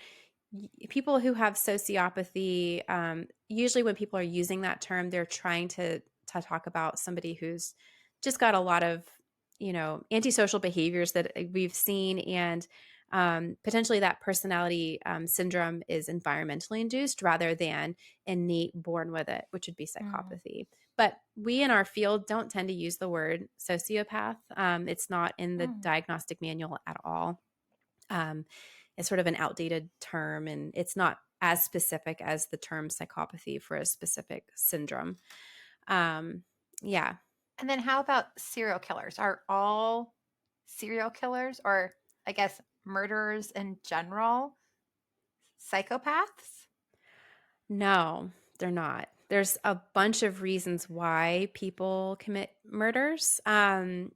people who have sociopathy, usually when people are using that term, they're trying to talk about somebody who's just got a lot of, antisocial behaviors that we've seen, and potentially that personality syndrome is environmentally induced rather than innate born with it, which would be Mm. psychopathy. But we in our field don't tend to use the word sociopath. It's not in the Mm. diagnostic manual at all. Um, it's sort of an outdated term, and it's not as specific as the term psychopathy for a specific syndrome. Um, yeah. And then how about serial killers? Are all serial killers, or I guess murderers in general, psychopaths? No, they're not. There's a bunch of reasons why people commit murders. And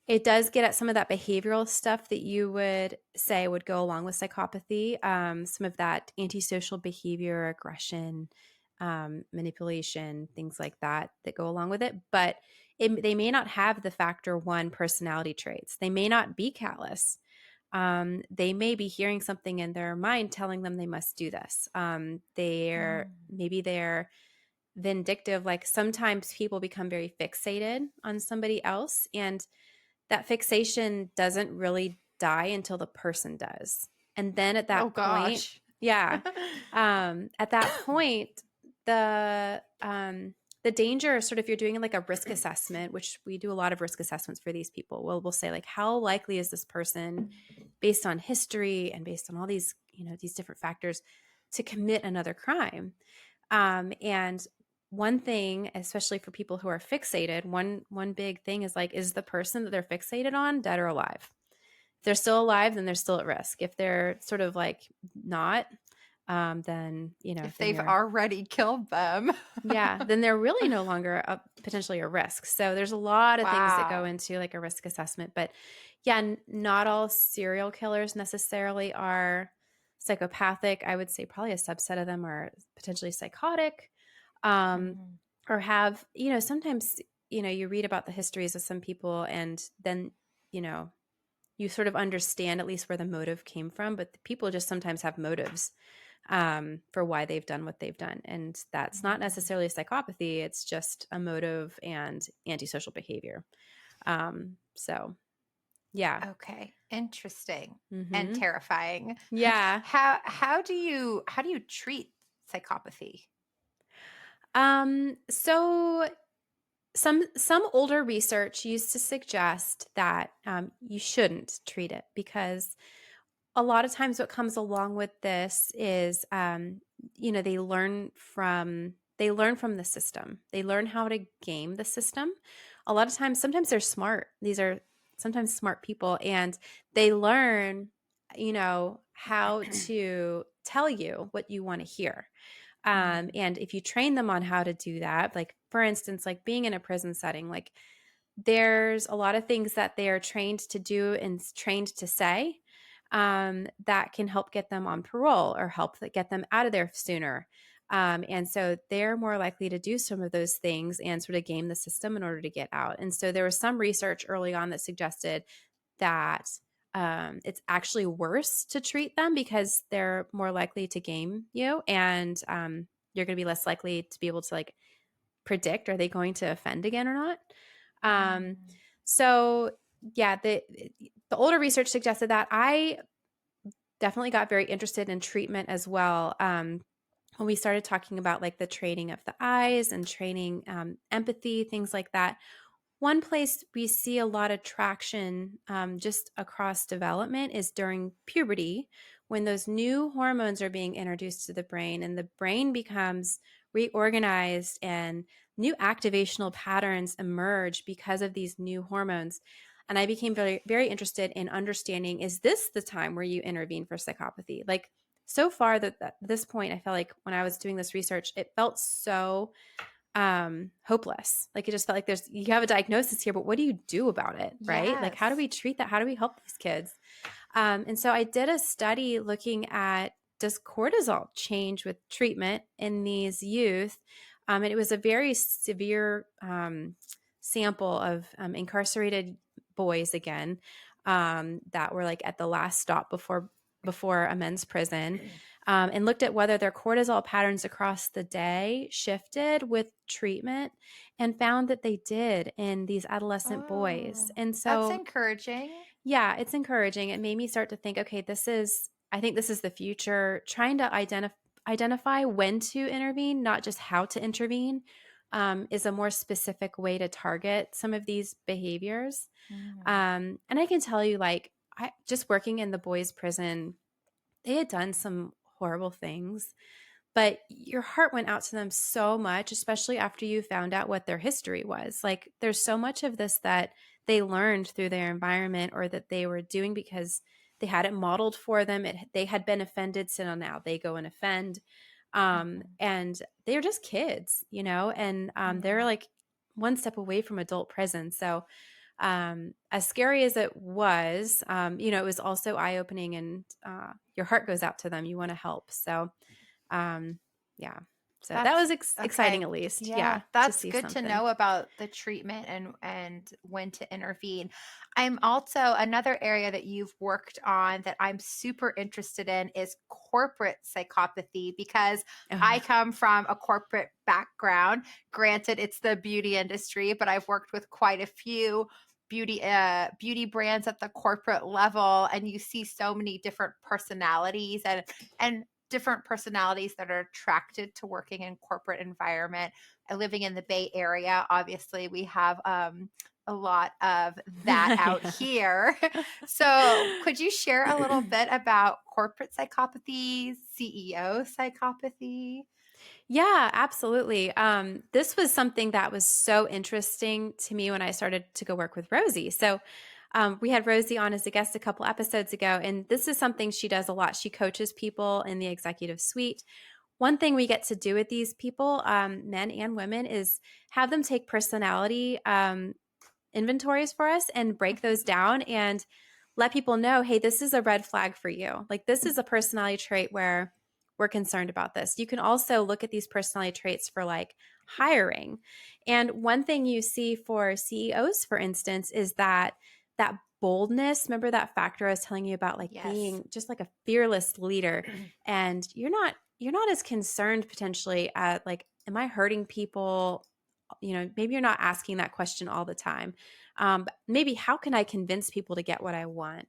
it does get at some of that behavioral stuff that you would say would go along with psychopathy. Some of that antisocial behavior, aggression, manipulation, things like that go along with it. But they may not have the factor one personality traits. They may not be callous. They may be hearing something in their mind telling them they must do this. Maybe they're vindictive. Like sometimes people become very fixated on somebody else, and that fixation doesn't really die until the person does. And then at Oh that point, gosh. yeah, at that point, the danger is sort of, you're doing like a risk assessment, which we do a lot of risk assessments for these people. We'll say like, how likely is this person, based on history and based on all these, these different factors, to commit another crime? And one thing, especially for people who are fixated, one big thing is like, is the person that they're fixated on dead or alive? If they're still alive, then they're still at risk. If they're sort of like not, then If then they've you're, already killed them. yeah, then they're really no longer potentially a risk. So there's a lot of things that go Wow. into like a risk assessment. But yeah, not all serial killers necessarily are psychopathic. I would say probably a subset of them are potentially psychotic, um, Mhm. or have, sometimes, you read about the histories of some people, and then, you know, you sort of understand at least where the motive came from. But the people just sometimes have motives for why they've done what they've done. And that's not Mm. necessarily psychopathy. It's just a motive and antisocial behavior. So yeah. Okay. Interesting and Hmm. terrifying. Yeah. How do you treat psychopathy? So some older research used to suggest that you shouldn't treat it, because a lot of times what comes along with this is they learn from the system. They learn how to game the system. A lot of times, sometimes they're smart. These are sometimes smart people, and they learn, how to tell you what you want to hear. And if you train them on how to do that, like for instance, like being in a prison setting, like there's a lot of things that they are trained to do and trained to say, that can help get them on parole or help get them out of there sooner. And so they're more likely to do some of those things and sort of game the system in order to get out. And so there was some research early on that suggested that it's actually worse to treat them because they're more likely to game you, and you're going to be less likely to be able to like predict, are they going to offend again or not? So yeah, the older research suggested that. I definitely got very interested in treatment as well. When we started talking about like the training of the eyes and training empathy, things like that. One place we see a lot of traction just across development is during puberty, when those new hormones are being introduced to the brain and the brain becomes reorganized and new activational patterns emerge because of these new hormones. And I became very, very interested in understanding, is this the time where you intervene for psychopathy? Like so far at this point, I felt like when I was doing this research, it felt so hopeless. Like it just felt like you have a diagnosis here, but what do you do about it? Right? Like how do we treat that? How do we help these kids? And so I did a study looking at, does cortisol change with treatment in these youth? And it was a very severe sample of incarcerated boys again, that were like at the last stop before a men's prison, and looked at whether their cortisol patterns across the day shifted with treatment, and found that they did in these adolescent boys. And That's so, encouraging. yeah, it's encouraging. It made me start to think, okay, I think this is the future, trying to identify when to intervene, not just how to intervene, is a more specific way to target some of these behaviors. And I can tell you, like, just working in the boys' prison, they had done some horrible things, but your heart went out to them so much, especially after you found out what their history was. Like, there's so much of this that they learned through their environment, or that they were doing because they had it modeled for them. They had been offended, so now they go and offend. And they're just kids, and they're like one step away from adult prison. So as scary as it was, it was also eye-opening, and your heart goes out to them. You want to help. So, yeah. So that was exciting, at least. Yeah. To That's see good to something. know about the treatment and when to intervene. I'm also, another area that you've worked on that I'm super interested in is corporate psychopathy, because I come from a corporate background. Granted, it's the beauty industry, but I've worked with quite a few beauty brands at the corporate level, and you see so many different personalities and different personalities that are attracted to working in corporate environment. Living in the Bay Area, obviously we have a lot of that out here. So could you share a little bit about corporate psychopathy, CEO psychopathy? Yeah, absolutely. This was something that was so interesting to me when I started to go work with Rosie. So we had Rosie on as a guest a couple episodes ago, and this is something she does a lot. She coaches people in the executive suite. One thing we get to do with these people, men and women, is have them take personality inventories for us and break those down and let people know, hey, this is a red flag for you. Like, this is a personality trait where we're concerned about this. You can also look at these personality traits for like hiring. And one thing you see for CEOs, for instance, is that boldness. Remember that factor I was telling you about, like being just like a fearless leader. And you're not as concerned potentially at like, am I hurting people? Maybe you're not asking that question all the time. But maybe, how can I convince people to get what I want?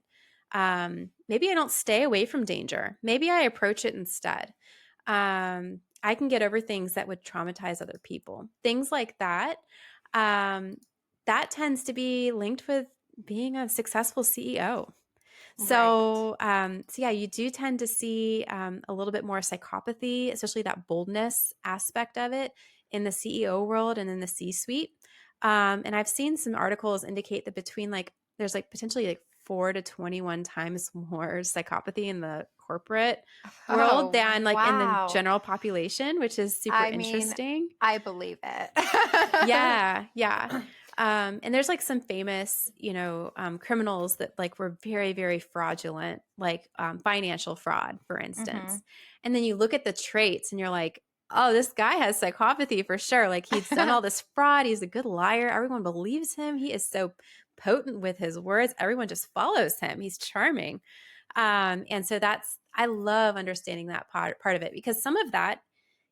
Maybe I don't stay away from danger. Maybe I approach it instead. I can get over things that would traumatize other people. Things like that. That tends to be linked with being a successful CEO. Right. So yeah, you do tend to see a little bit more psychopathy, especially that boldness aspect of it in the CEO world and in the C-suite. And I've seen some articles indicate that between like there's like potentially like 4 to 21 times more psychopathy in the corporate world Oh, than like in the wow. general population, which is super I mean, interesting. I believe it. Yeah, yeah. And there's like some famous, criminals that like were very, very fraudulent, like financial fraud, for instance. Mhm. And then you look at the traits and you're like, oh, this guy has psychopathy for sure. Like he's done all this fraud. He's a good liar. Everyone believes him. He is so potent with his words. Everyone just follows him. He's charming. And so I love understanding that part of it because some of that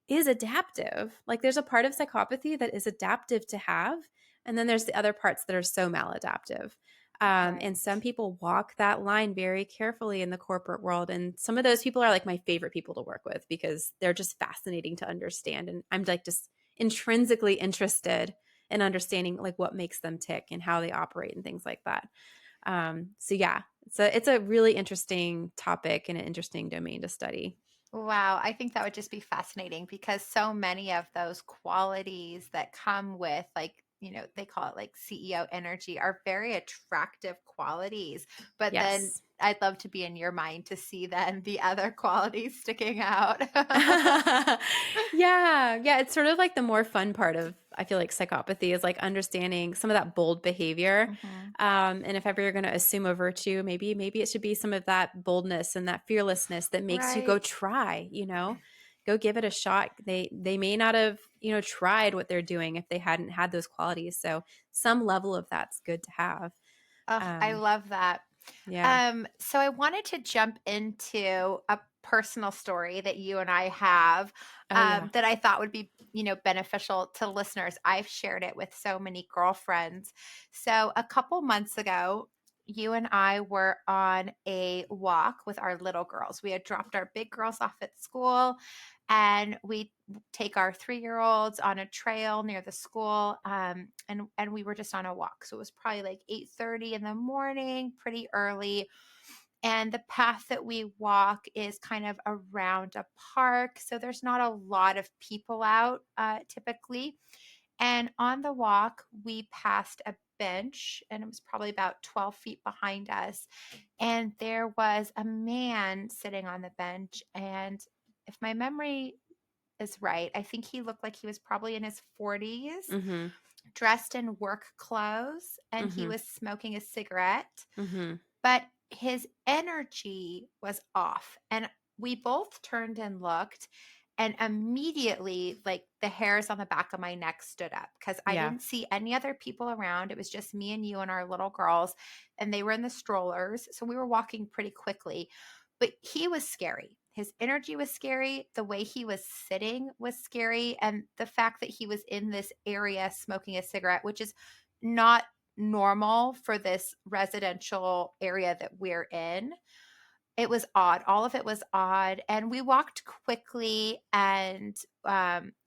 is adaptive. Like there's a part of psychopathy that is adaptive to have, and then there's the other parts that are so maladaptive. And Right. some people walk that line very carefully in the corporate world. And some of those people are like my favorite people to work with because they're just fascinating to understand. And I'm like just intrinsically interested in understanding like what makes them tick and how they operate and things like that. So yeah, it's a really interesting topic and an interesting domain to study. Wow, I think that would just be fascinating because so many of those qualities that come with, like, they call it like CEO energy are very attractive qualities. But then Yes. I'd love to be in your mind to see then the other qualities sticking out. Yeah, yeah, it's sort of like the more fun part of I feel like psychopathy is like understanding some of that bold behavior. Hmm. And if ever you're going to assume a virtue, maybe it should be some of that boldness and that fearlessness that makes you go Right. try, go give it a shot. They may not have, tried what they're doing if they hadn't had those qualities. So some level of that's good to have. Oh, I Um, love that. yeah. So I wanted to jump into a personal story that you and I have Oh yeah. that I thought would be, beneficial to listeners. I've shared it with so many girlfriends. So a couple months ago, you and I were on a walk with our little girls. We had dropped our big girls off at school and we take our 3-year-olds on a trail near the school, and we were just on a walk, so it was probably like 8:30 in the morning, pretty early. And the path that we walk is kind of around a park, so there's not a lot of people out typically. And on the walk we passed a bench, and it was probably about 12 feet behind us, and there was a man sitting on the bench. And if my memory is right, I think he looked like he was probably in his 40s, Mhm. dressed in work clothes, and he Mhm. was smoking a cigarette, Mhm. but his energy was off. And we both turned and looked, and immediately, like, the hairs on the back of my neck stood up because I Yeah. didn't see any other people around. It was just me and you and our little girls, and they were in the strollers. So we were walking pretty quickly, but he was scary. His energy was scary. The way he was sitting was scary. And the fact that he was in this area smoking a cigarette, which is not normal for this residential area that we're in. It was odd. All of it was odd. And we walked quickly, and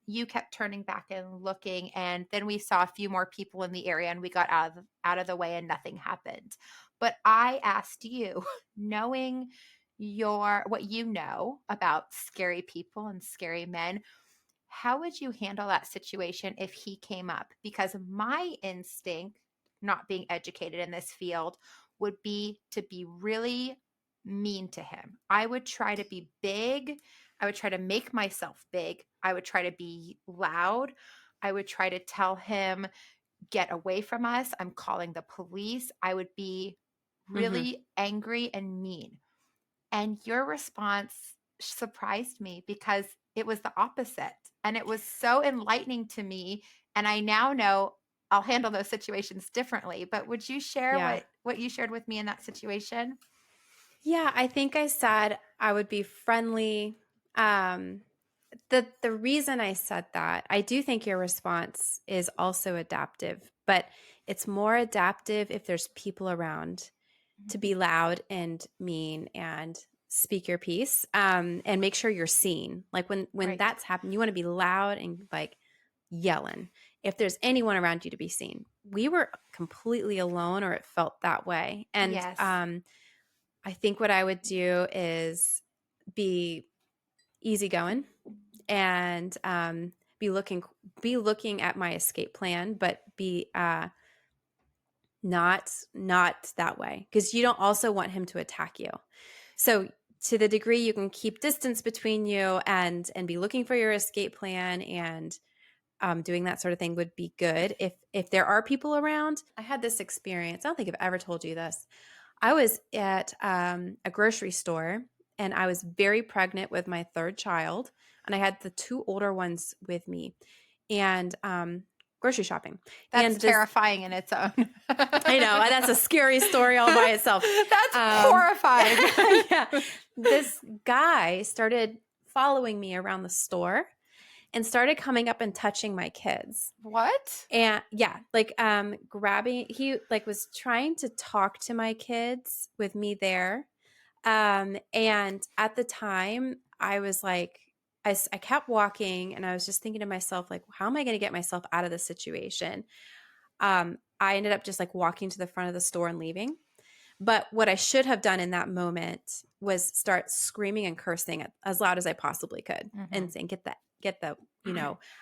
you kept turning back and looking. And then we saw a few more people in the area, and we got out of the way, and nothing happened. But I asked you, knowing what you know about scary people and scary men, how would you handle that situation if he came up? Because my instinct, not being educated in this field, would be to be really mean to him. I would try to be big. I would try to make myself big. I would try to be loud. I would try to tell him, get away from us. I'm calling the police. I would be Mhm. really angry and mean. And your response surprised me because it was the opposite. And it was so enlightening to me. And I now know I'll handle those situations differently. But would you share Yeah. what you shared with me in that situation? Yeah, I think I said I would be friendly. Um, the reason I said that, I do think your response is also adaptive, but it's more adaptive if there's people around to Mhm. be loud and mean and speak your piece, and make sure you're seen. Like when Right. that's happened, you want to be loud and like yelling if there's anyone around you to be seen. We were completely alone, or it felt that way, and Yes. I think what I would do is be easygoing and be looking at my escape plan, but be not that way, because you don't also want him to attack you. So to the degree you can keep distance between you and be looking for your escape plan and doing that sort of thing would be good. If there are people around, I had this experience. I don't think I've ever told you this. I was at a grocery store and I was very pregnant with my third child, and I had the two older ones with me, and grocery shopping. That's And this, terrifying in its own. I know, that's a scary story all by itself. That's horrifying. Yeah, this guy started following me around the store and started coming up and touching my kids. What? And yeah, like grabbing, he like was trying to talk to my kids with me there. And at the time I was like, I kept walking and I was just thinking to myself, like, how am I going to get myself out of this situation? I ended up just like walking to the front of the store and leaving. But what I should have done in that moment was start screaming and cursing as loud as I possibly could, and saying, get the,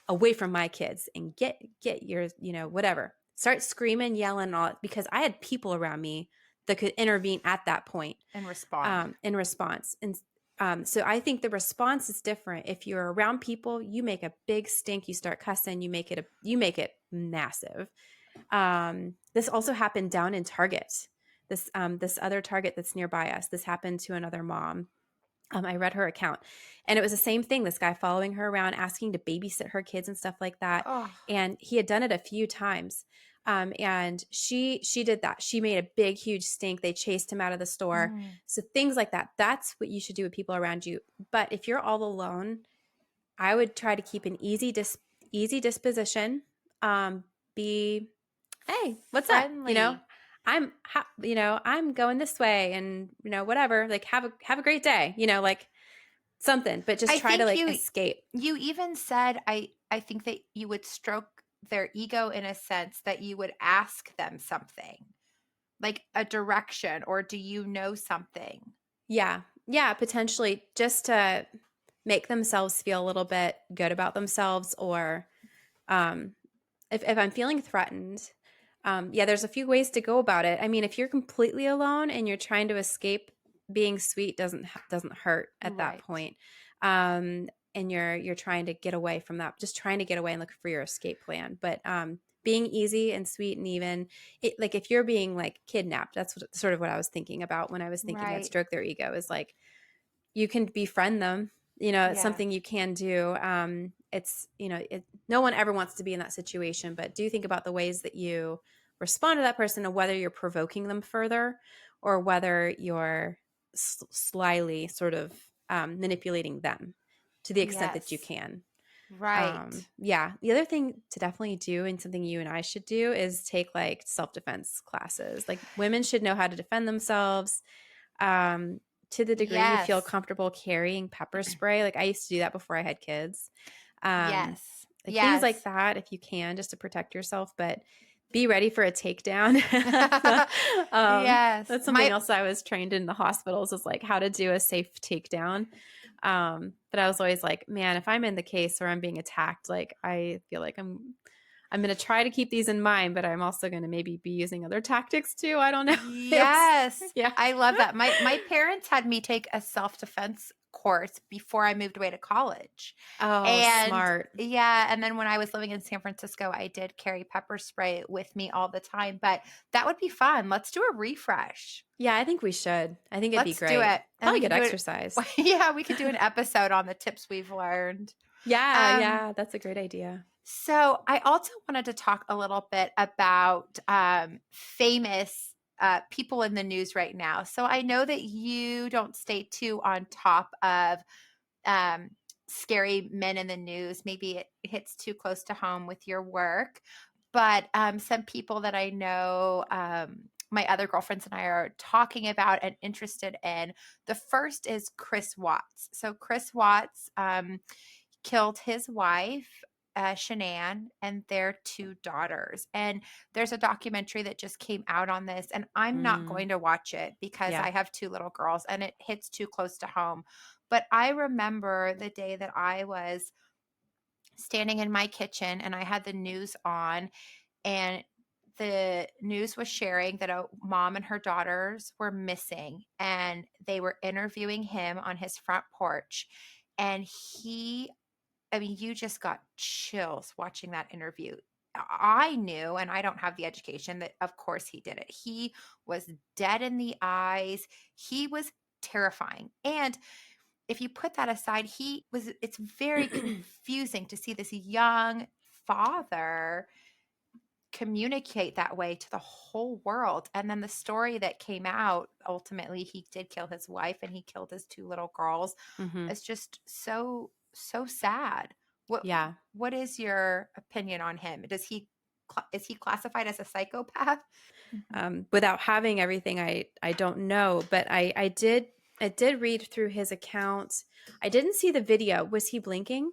away from my kids, and get your, whatever. Start screaming, yelling, all, because I had people around me that could intervene at that point And respond. in response. And so I think the response is different. If you're around people, you make a big stink, you start cussing, you make it massive. This also happened down in Target. This other Target that's nearby us. This happened to another mom. I read her account, and it was the same thing. This guy following her around, asking to babysit her kids and stuff like that. Oh. And he had done it a few times. And she did that. She made a big, huge stink. They chased him out of the store. So things like that. That's what you should do with people around you. But if you're all alone, I would try to keep an easy disposition. Be, hey, what's Friendly. up? I'm going this way, and whatever, like have a great day, like something, but just try to like escape. You even said, I think that you would stroke their ego in a sense, that you would ask them something like a direction, or do you know something? Yeah, potentially, just to make themselves feel a little bit good about themselves, or if I'm feeling threatened. There's a few ways to go about it. I mean, if you're completely alone and you're trying to escape, being sweet doesn't hurt at that point. And you're trying to get away from that, just trying to get away and look for your escape plan. But being easy and sweet, and even like if you're being like kidnapped, that's sort of what I was thinking about when I was thinking that stroke their ego, is like you can befriend them. It's something you can do. It's, no one ever wants to be in that situation, but do think about the ways that you respond to that person, and whether you're provoking them further or whether you're slyly sort of manipulating them to the extent that you can. Right. The other thing to definitely do, and something you and I should do, is take like self-defense classes. Like women should know how to defend themselves. To the degree you feel comfortable carrying pepper spray. Like I used to do that before I had kids. Things like that, if you can, just to protect yourself, but be ready for a takedown. That's something else I was trained in the hospitals, is like how to do a safe takedown. But I was always like, man, if I'm in the case where I'm being attacked, like I feel like I'm going to try to keep these in mind, but I'm also going to maybe be using other tactics too. I don't know. Yes. I love that. My parents had me take a self-defense course before I moved away to college. Oh, smart. Yeah. And then when I was living in San Francisco, I did carry pepper spray with me all the time, but that would be fun. Let's do a refresh. Yeah, I think we should. I think it'd be great. Let's do it. Probably good exercise. We could do an episode on the tips we've learned. Yeah, that's a great idea. So I also wanted to talk a little bit about famous people in the news right now. So I know that you don't stay too on top of scary men in the news. Maybe it hits too close to home with your work. But some people that I know, my other girlfriends and I are talking about and interested in. The first is Chris Watts. So Chris Watts killed his wife Shanann and their two daughters. And there's a documentary that just came out on this, and I'm not Mm, going to watch it because yeah. I have two little girls and it hits too close to home. But I remember the day that I was standing in my kitchen and I had the news on, and the news was sharing that a mom and her daughters were missing, and they were interviewing him on his front porch. And I mean, you just got chills watching that interview. I knew, and I don't have the education, that of course he did it. He was dead in the eyes. He was terrifying. And if you put that aside, it's very confusing to see this young father communicate that way to the whole world. And then the story that came out, ultimately he did kill his wife and he killed his two little girls. hmm It's just so sad. what Yeah. what is your opinion on him? Is he classified as a psychopath? Mhm. Without having everything, I don't know, but I did read through his account. I didn't see the video. Was he blinking?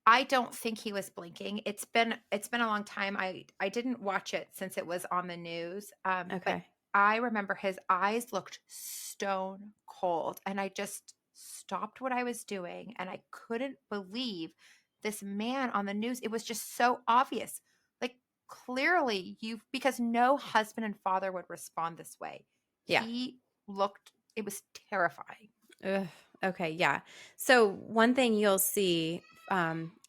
I don't think he was blinking. It's been a long time. I didn't watch it since it was on the news. But Okay. I remember his eyes looked stone cold, and I just stopped what I was doing, and I couldn't believe this man on the news. It was just so obvious. Like, clearly because no husband and father would respond this way. Yeah. He looked it was terrifying. Ugh, okay, yeah. So one thing you'll see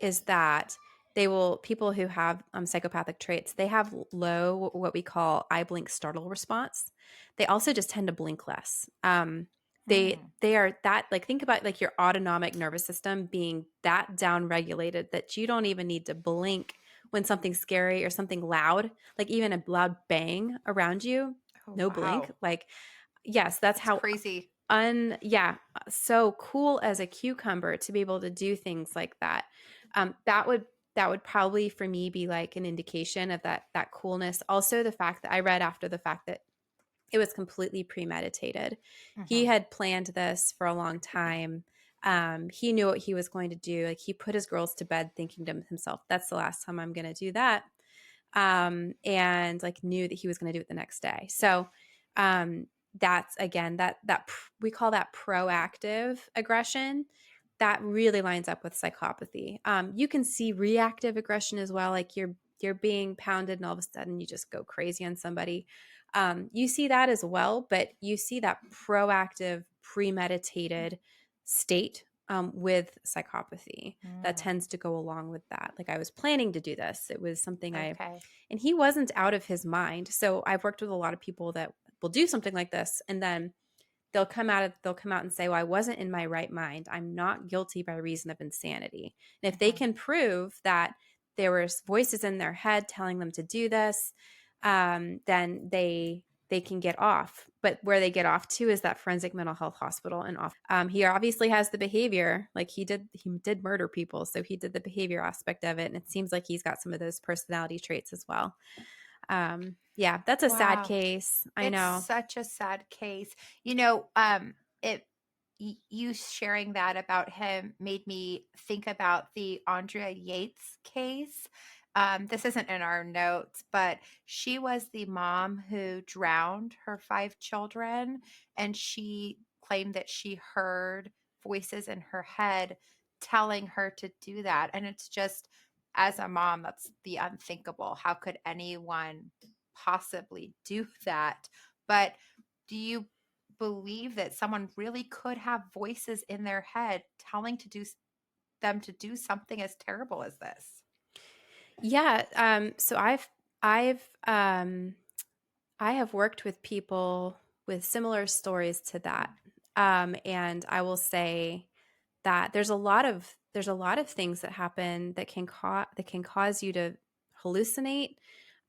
is that people who have psychopathic traits, they have low, what we call eye blink startle response. They also just tend to blink less. Mm. They are that, like, think about like your autonomic nervous system being that down regulated that you don't even need to blink when something's scary or something loud, like even a loud bang around you. Oh, No blink. wow. Like, yes, that's That's how crazy. yeah, so cool as a cucumber to be able to do things like that. That would probably for me be like an indication of that coolness. Also, the fact that I read after the fact that it was completely premeditated. He Mhm. had planned this for a long time. He knew what he was going to do. Like, he put his girls to bed thinking to himself, "That's the last time I'm going to do that." And like knew that he was going to do it the next day. So um, that's again we call that proactive aggression. That really lines up with psychopathy. You can see reactive aggression as well, like you're being pounded and all of a sudden you just go crazy on somebody. You see that as well, but you see that proactive, premeditated state with psychopathy that Mm. tends to go along with that. Like, I was planning to do this. It was something Okay. and he wasn't out of his mind. So I've worked with a lot of people that will do something like this and then they'll come out and say, "Well, I wasn't in my right mind. I'm not guilty by reason of insanity." And if they Mhm. can prove that there was voices in their head telling them to do this, then they can get off. But where they get off to is that forensic mental health hospital and off. He obviously has the behavior, like he did murder people, so he did the behavior aspect of it, and it seems like he's got some of those personality traits as well. Yeah, that's a sad Wow. case. I It's know. such a sad case. It you sharing that about him made me think about the Andrea Yates case. This isn't in our notes, but she was the mom who drowned her five children, and she claimed that she heard voices in her head telling her to do that. And it's just, as a mom, that's the unthinkable. How could anyone possibly do that? But do you believe that someone really could have voices in their head telling them to do something as terrible as this? Yeah. So I have worked with people with similar stories to that. And I will say that there's a lot of things that happen that can cause you to hallucinate.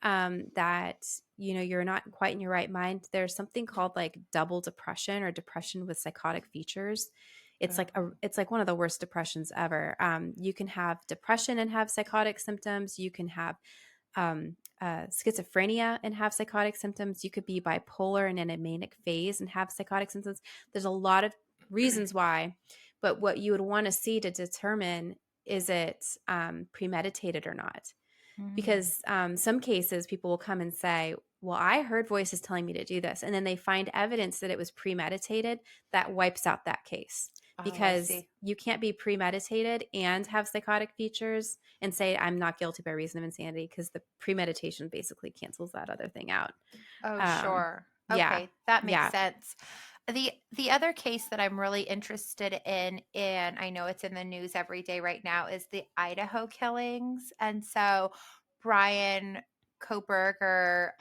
That you're not quite in your right mind. There's something called like double depression or depression with psychotic features. Oh. It's like one of the worst depressions ever. You can have depression and have psychotic symptoms. You can have schizophrenia and have psychotic symptoms. You could be bipolar and in a manic phase and have psychotic symptoms. There's a lot of reasons why, but what you would want to see to determine is it premeditated or not? Mm. Because some cases people will come and say, well, I heard voices telling me to do this. And then they find evidence that it was premeditated. That wipes out that case, Oh, I because see. you can't be premeditated and have psychotic features and say, I'm not guilty by reason of insanity, because the premeditation basically cancels that other thing out. Oh, Um, sure. yeah. Okay, that makes Yeah. sense. The other case that I'm really interested in, and I know it's in the news every day right now, is the Idaho killings. And so Brian Koberger,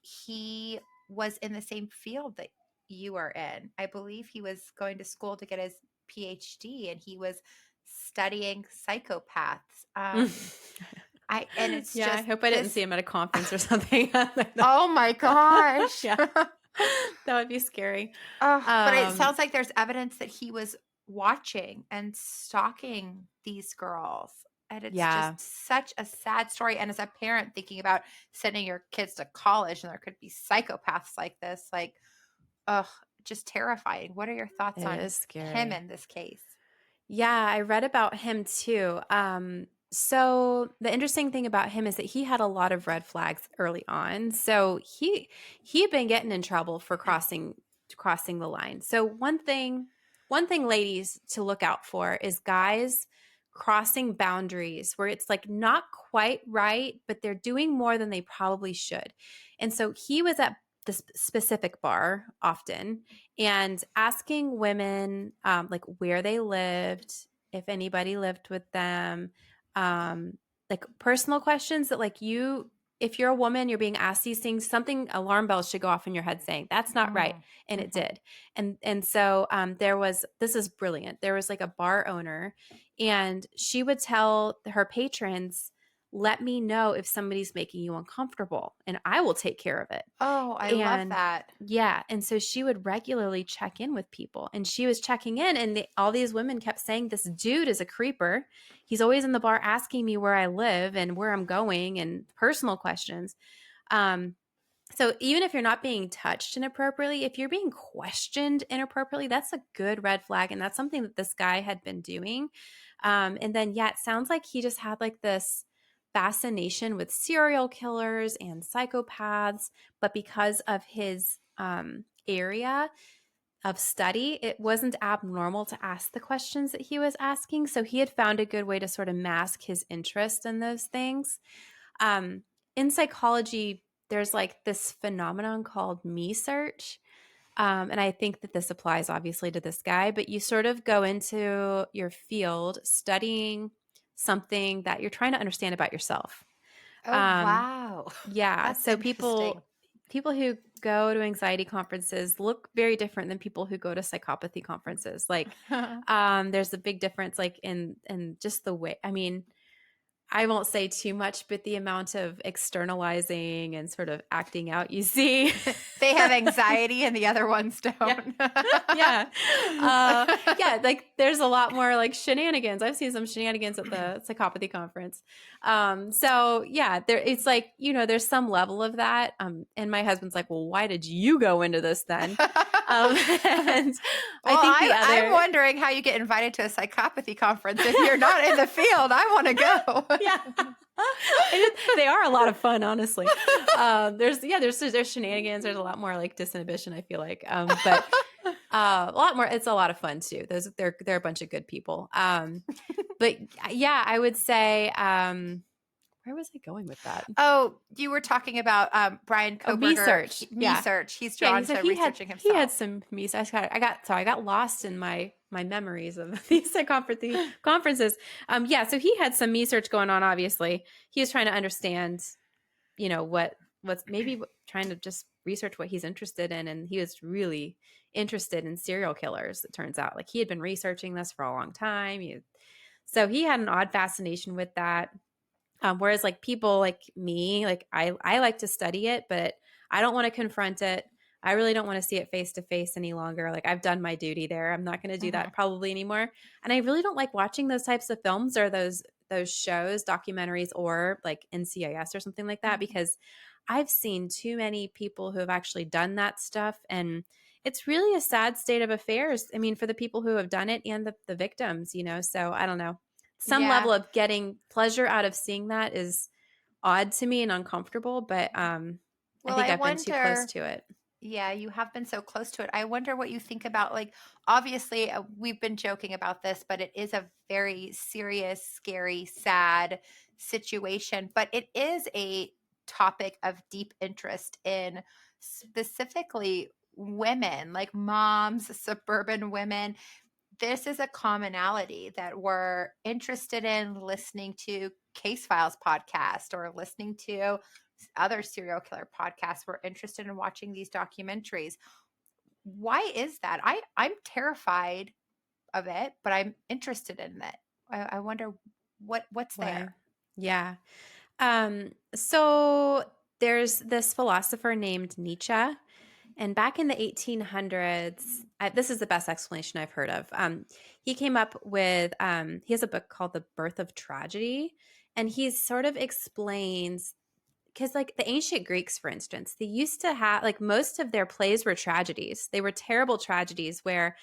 he was in the same field that you are in. I believe he was going to school to get his PhD, and he was studying psychopaths. And it's Yeah, I just hope I didn't see this. him at a conference or something. Oh my gosh. Yeah, that would be scary. But it Um, sounds like there's evidence that he was watching and stalking these girls. And it's just yeah, such a sad story. And as a parent thinking about sending your kids to college, and there could be psychopaths like this, like, ugh, just terrifying. What are your thoughts it on is him scary. in this case? Yeah, I read about him too. So the interesting thing about him is that he had a lot of red flags early on. So he'd been getting in trouble for crossing the line. So one thing ladies to look out for is guys crossing boundaries where it's like not quite right, but they're doing more than they probably should. And so he was at this specific bar often and asking women like where they lived, if anybody lived with them, um, like personal questions that like if you're a woman, you're being asked these things, something alarm bells should go off in your head saying that's not right, Mm, and it mhm. did. And so there was, this is brilliant. There was like a bar owner, and she would tell her patrons, let me know if somebody's making you uncomfortable, and I will take care of it. Oh, I love And that. yeah, and so she would regularly check in with people, and she was checking in, and all these women kept saying, this dude is a creeper. He's always in the bar asking me where I live and where I'm going and personal questions. Um, so even if you're not being touched inappropriately, if you're being questioned inappropriately, that's a good red flag. And that's something that this guy had been doing. And then, yeah, it sounds like he just had like this fascination with serial killers and psychopaths. But because of his area of study, it wasn't abnormal to ask the questions that he was asking. So he had found a good way to sort of mask his interest in those things. Um, in psychology, there's like this phenomenon called me search. And I think that this applies obviously to this guy, but you sort of go into your field studying something that you're trying to understand about yourself. Oh, Um, wow. yeah. That's So interesting. people who go to anxiety conferences look very different than people who go to psychopathy conferences. Like, there's a big difference, like in just the way. I mean, I won't say too much, but the amount of externalizing and sort of acting out you see. They have anxiety and the other ones Yeah. don't. Yeah. Yeah. Like there's a lot more like shenanigans. I've seen some shenanigans at the psychopathy conference. So yeah, it's like, there's some level of that. And my husband's like, well, why did you go into this then? And I Well, think I'm wondering how you get invited to a psychopathy conference. If you're not in the field, I want to go. Yeah. They are a lot of fun, honestly. There's shenanigans. There's a lot more like disinhibition, I feel like. But a lot more. It's a lot of fun too. They're a bunch of good people. But yeah, I would say. Where was I going with that? Oh, you were talking about Brian Oh, me Koberger. search. Me Yeah. search. He's Yeah, drawn so to he researching had himself. some me. I got lost in my memories of these psychopathy conferences. Yeah, so he had some me search going on. Obviously, he was trying to understand, what's maybe trying to just research what he's interested in, and he was really interested in serial killers. It turns out, like he had been researching this for a long time. So he had an odd fascination with that. Whereas like people like me, like I like to study it, but I don't want to confront it. I really don't want to see it face to face any longer. Like I've done my duty there. I'm not going to do Mhm. that probably anymore. And I really don't like watching those types of films or those shows, documentaries, or like NCIS or something like that, Mhm. because I've seen too many people who have actually done that stuff, and it's really a sad state of affairs. I mean, for the people who have done it and the victims, So I don't know. some Yeah. level of getting pleasure out of seeing that is odd to me and uncomfortable, but I Well, think I I've been too close wonder, to it. yeah, you have been so close to it. I wonder what you think about, like, obviously, we've been joking about this, but it is a very serious, scary, sad situation. But it is a topic of deep interest in specifically women, like moms, suburban women. This is a commonality that we're interested in listening to Case Files podcast or listening to other serial killer podcasts. We're interested in watching these documentaries. Why is that? I'm terrified of it, but I'm interested in it. I wonder what's Why? there. Yeah. So there's this philosopher named Nietzsche, and back in the 1800s, this is the best explanation I've heard of. He came up with, he has a book called The Birth of Tragedy, and he sort of explains, because like the ancient Greeks, for instance, they used to have, like, most of their plays were tragedies. They were terrible tragedies where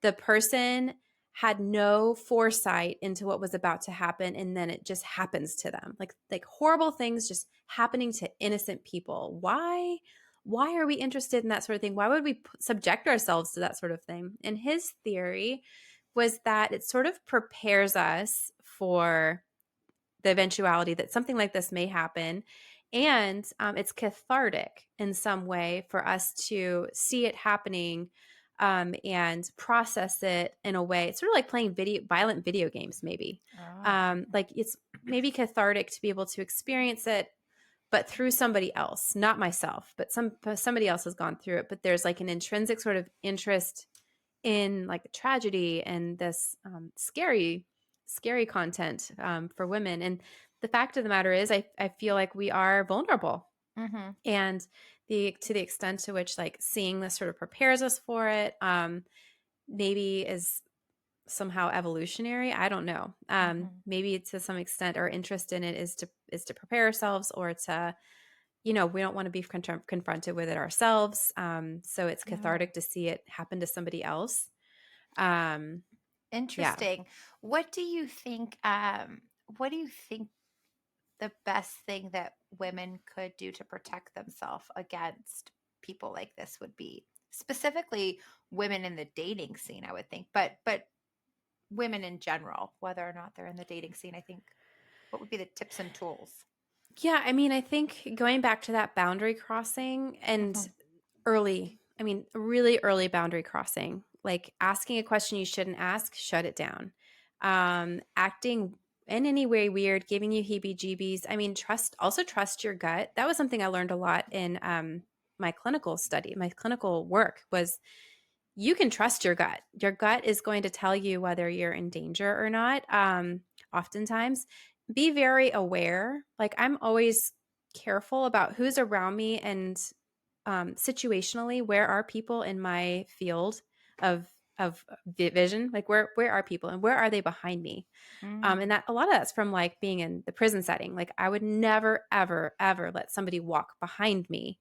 the person had no foresight into what was about to happen, and then it just happens to them, like horrible things just happening to innocent people. Why are we interested in that sort of thing? Why would we subject ourselves to that sort of thing? And his theory was that it sort of prepares us for the eventuality that something like this may happen, and it's cathartic in some way for us to see it happening, and process it in a way. It's sort of like playing violent video games, maybe. Oh. Like it's maybe cathartic to be able to experience it, but through somebody else, not myself, but somebody else has gone through it. But there's like an intrinsic sort of interest in like the tragedy and this scary content for women. And the fact of the matter is, I feel like we are vulnerable, Mm-hmm. and to the extent to which like seeing this sort of prepares us for it, maybe is somehow evolutionary. I don't know. Mm-hmm. Maybe to some extent our interest in it is to prepare ourselves, or to, we don't want to be confronted with it ourselves. So it's Yeah. cathartic to see it happen to somebody else. Um, yeah. Interesting. What do you think? What do you think the best thing that women could do to protect themselves against people like this would be? Specifically women in the dating scene, I would think, but women in general, whether or not they're in the dating scene, I think, what would be the tips and tools? Yeah, I mean, I think going back to that boundary crossing and Mhm. really early boundary crossing, like asking a question you shouldn't ask, shut it down. Acting in any way weird, giving you heebie-jeebies. I mean, trust your gut. That was something I learned a lot in my clinical work was, you can trust your gut. Your gut is going to tell you whether you're in danger or not. Oftentimes, be very aware. Like, I'm always careful about who's around me, and situationally, where are people in my field of vision? Like, where are people, and where are they behind me? And Mm. that, a lot of that's from like being in the prison setting. Like, I would never, ever, ever let somebody walk behind me.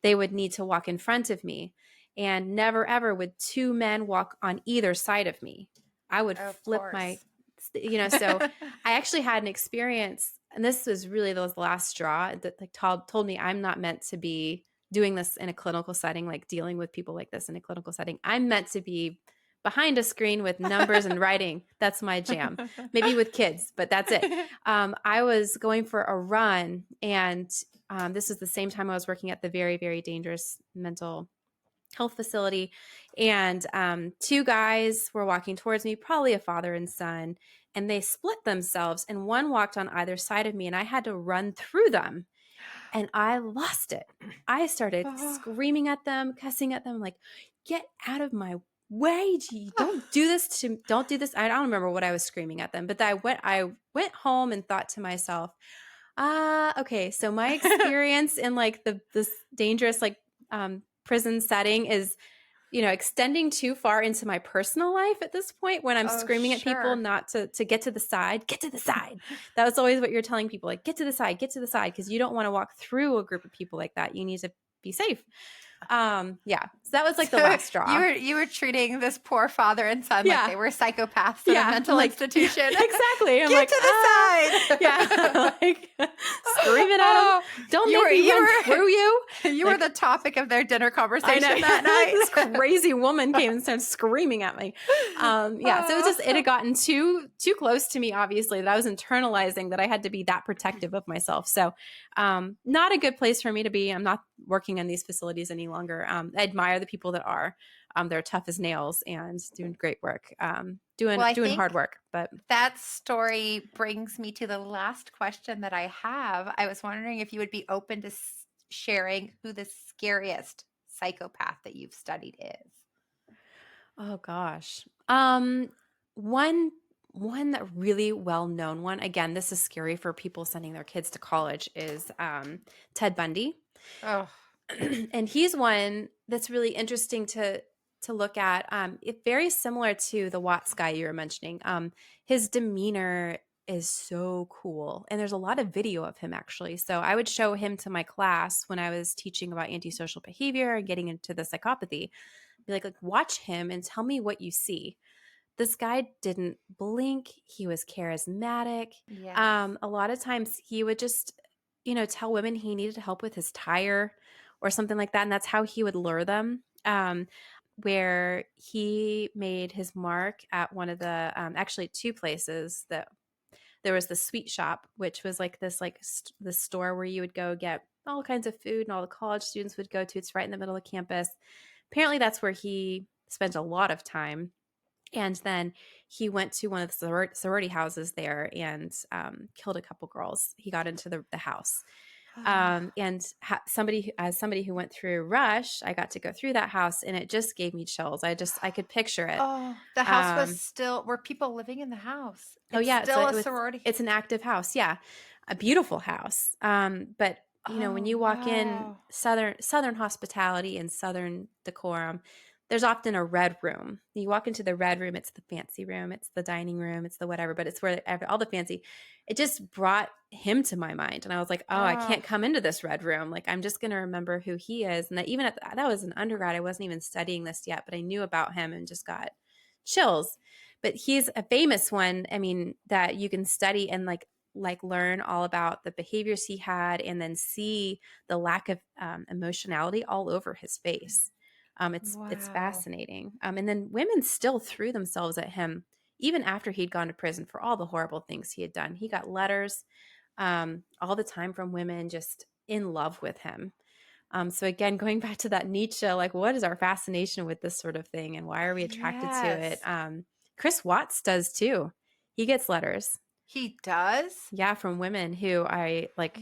They would need to walk in front of me. And never ever would two men walk on either side of me. I would Of flip my, course. so I actually had an experience, and this was really the last straw that like told me I'm not meant to be doing this in a clinical setting, like dealing with people like this in a clinical setting. I'm meant to be behind a screen with numbers and writing. That's my jam. Maybe with kids, but that's it. I was going for a run, and this is the same time I was working at the very, very dangerous mental health facility. And two guys were walking towards me, probably a father and son, and they split themselves, and one walked on either side of me, and I had to run through them. And I lost it. I started screaming at them, cussing at them, like, get out of my way. Don't do this. I don't remember what I was screaming at them, but I went home and thought to myself, okay, so my experience in like this dangerous like prison setting is, extending too far into my personal life at this point, when I'm Oh, screaming at people sure. not to get to the side. Get to the side. That was always what you're telling people, like, get to the side, because you don't want to walk through a group of people like that. You need to be safe. Yeah. that was like the last straw. You were treating this poor father and son like they were psychopaths in a mental like, institution. Exactly. I'm Get like, to the side. Yeah. Like screaming at him. Don't make me run through you. You were the topic of their dinner conversation that night. This crazy woman came and started screaming at me. So it had gotten too close to me, obviously, that I was internalizing that I had to be that protective of myself. So not a good place for me to be. I'm not working in these facilities any longer. I admire the people that are. They're tough as nails and doing great work, doing hard work. But that story brings me to the last question that I have. I was wondering if you would be open to sharing who the scariest psychopath that you've studied is. Oh gosh. One that really well-known one, again, this is scary for people sending their kids to college, is Ted Bundy. Oh. And he's one that's really interesting to look at. It's very similar to the Watts guy you were mentioning. His demeanor is so cool. And there's a lot of video of him, actually. So I would show him to my class when I was teaching about antisocial behavior and getting into the psychopathy. Be like, watch him and tell me what you see. This guy didn't blink. He was charismatic. Yes. A lot of times he would just, tell women he needed help with his tire or something like that. And that's how he would lure them. Where he made his mark at one of the, actually two places that there was the sweet shop, which was like this, the store where you would go get all kinds of food and all the college students would go to. It's right in the middle of campus. Apparently that's where he spent a lot of time. And then he went to one of the sorority houses there and killed a couple girls. He got into the house. And as somebody who went through Rush, I got to go through that house and it just gave me chills. I could picture it. Oh, the house was still, were people living in the house? It's still a sorority. It's an active house. Yeah. A beautiful house. But when you walk in Southern hospitality and Southern decorum, there's often a red room. You walk into the red room, it's the fancy room, it's the dining room, it's the whatever, but it's where all the fancy. It just brought him to my mind. And I was like, I can't come into this red room. Like, I'm just going to remember who he is. And that even that was an undergrad. I wasn't even studying this yet, but I knew about him and just got chills. But he's a famous one. I mean, that you can study and like learn all about the behaviors he had and then see the lack of emotionality all over his face. It's fascinating. And then women still threw themselves at him even after he'd gone to prison for all the horrible things he had done. He got letters all the time from women just in love with him. So again, going back to that Nietzsche, like, what is our fascination with this sort of thing and why are we attracted to it? Chris Watts does too. He gets letters. He does? Yeah, from women who are like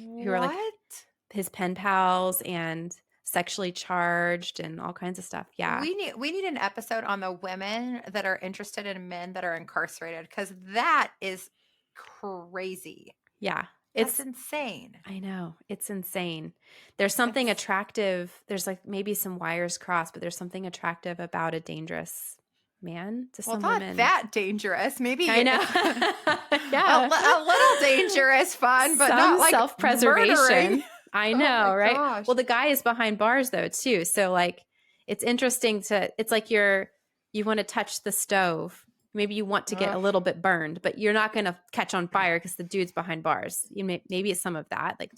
his pen pals and sexually charged and all kinds of stuff. Yeah. We need an episode on the women that are interested in men that are incarcerated, because that is crazy. Yeah. It's insane. I know. It's insane. There's something attractive. There's like maybe some wires crossed, but there's something attractive about a dangerous man to some women. Not that dangerous. Maybe I know. Yeah. a little dangerous fun, but not like self-preservation. Murdering. I know, right? Gosh. Well, the guy is behind bars though too. So like it's interesting it's like you want to touch the stove. Maybe you want to get a little bit burned, but you're not going to catch on fire because the dude's behind bars. Maybe it's some of that. Like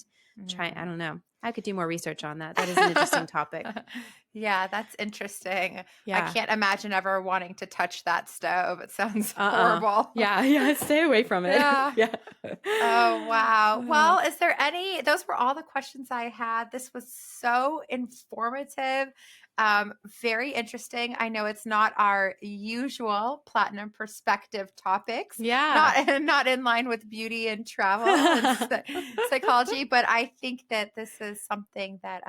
I don't know. I could do more research on that. That is an interesting topic. Yeah, that's interesting. Yeah. I can't imagine ever wanting to touch that stove. It sounds horrible. Yeah. Stay away from it. Yeah. Oh, wow. Well, is there those were all the questions I had. This was so informative. Very interesting. I know it's not our usual Platinum Perspective topics. Yeah. Not in line with beauty and travel and psychology, but I think that this is something that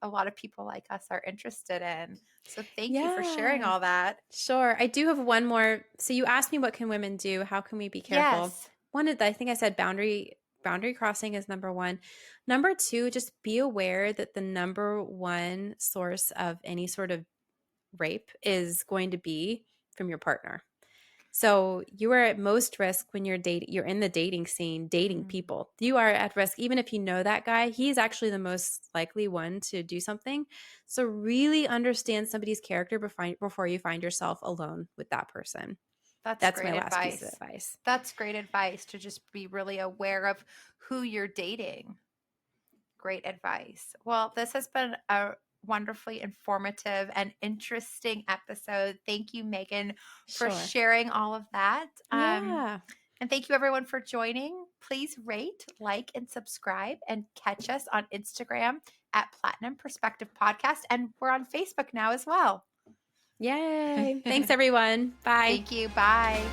a lot of people like us are interested in. So thank you for sharing all that. Sure. I do have one more. So you asked me, what can women do? How can we be careful? Yes. I think I said boundary crossing is number one. Number two, just be aware that the number one source of any sort of rape is going to be from your partner. So you are at most risk when you're in the dating scene, dating people. You are at risk. Even if you know that guy, he's actually the most likely one to do something. So really understand somebody's character before you find yourself alone with that person. That's That's my great last piece of advice. advice. That's great advice, to just be really aware of who you're dating. Great advice. Well, this has been a wonderfully informative and interesting episode. Thank you, Megan, for Sure. sharing all of that. Yeah. And thank you, everyone, for joining. Please rate, like, and subscribe, and catch us on Instagram at Platinum Perspective Podcast. And we're on Facebook now as well. Yay. Thanks, everyone. Bye. Thank you. Bye.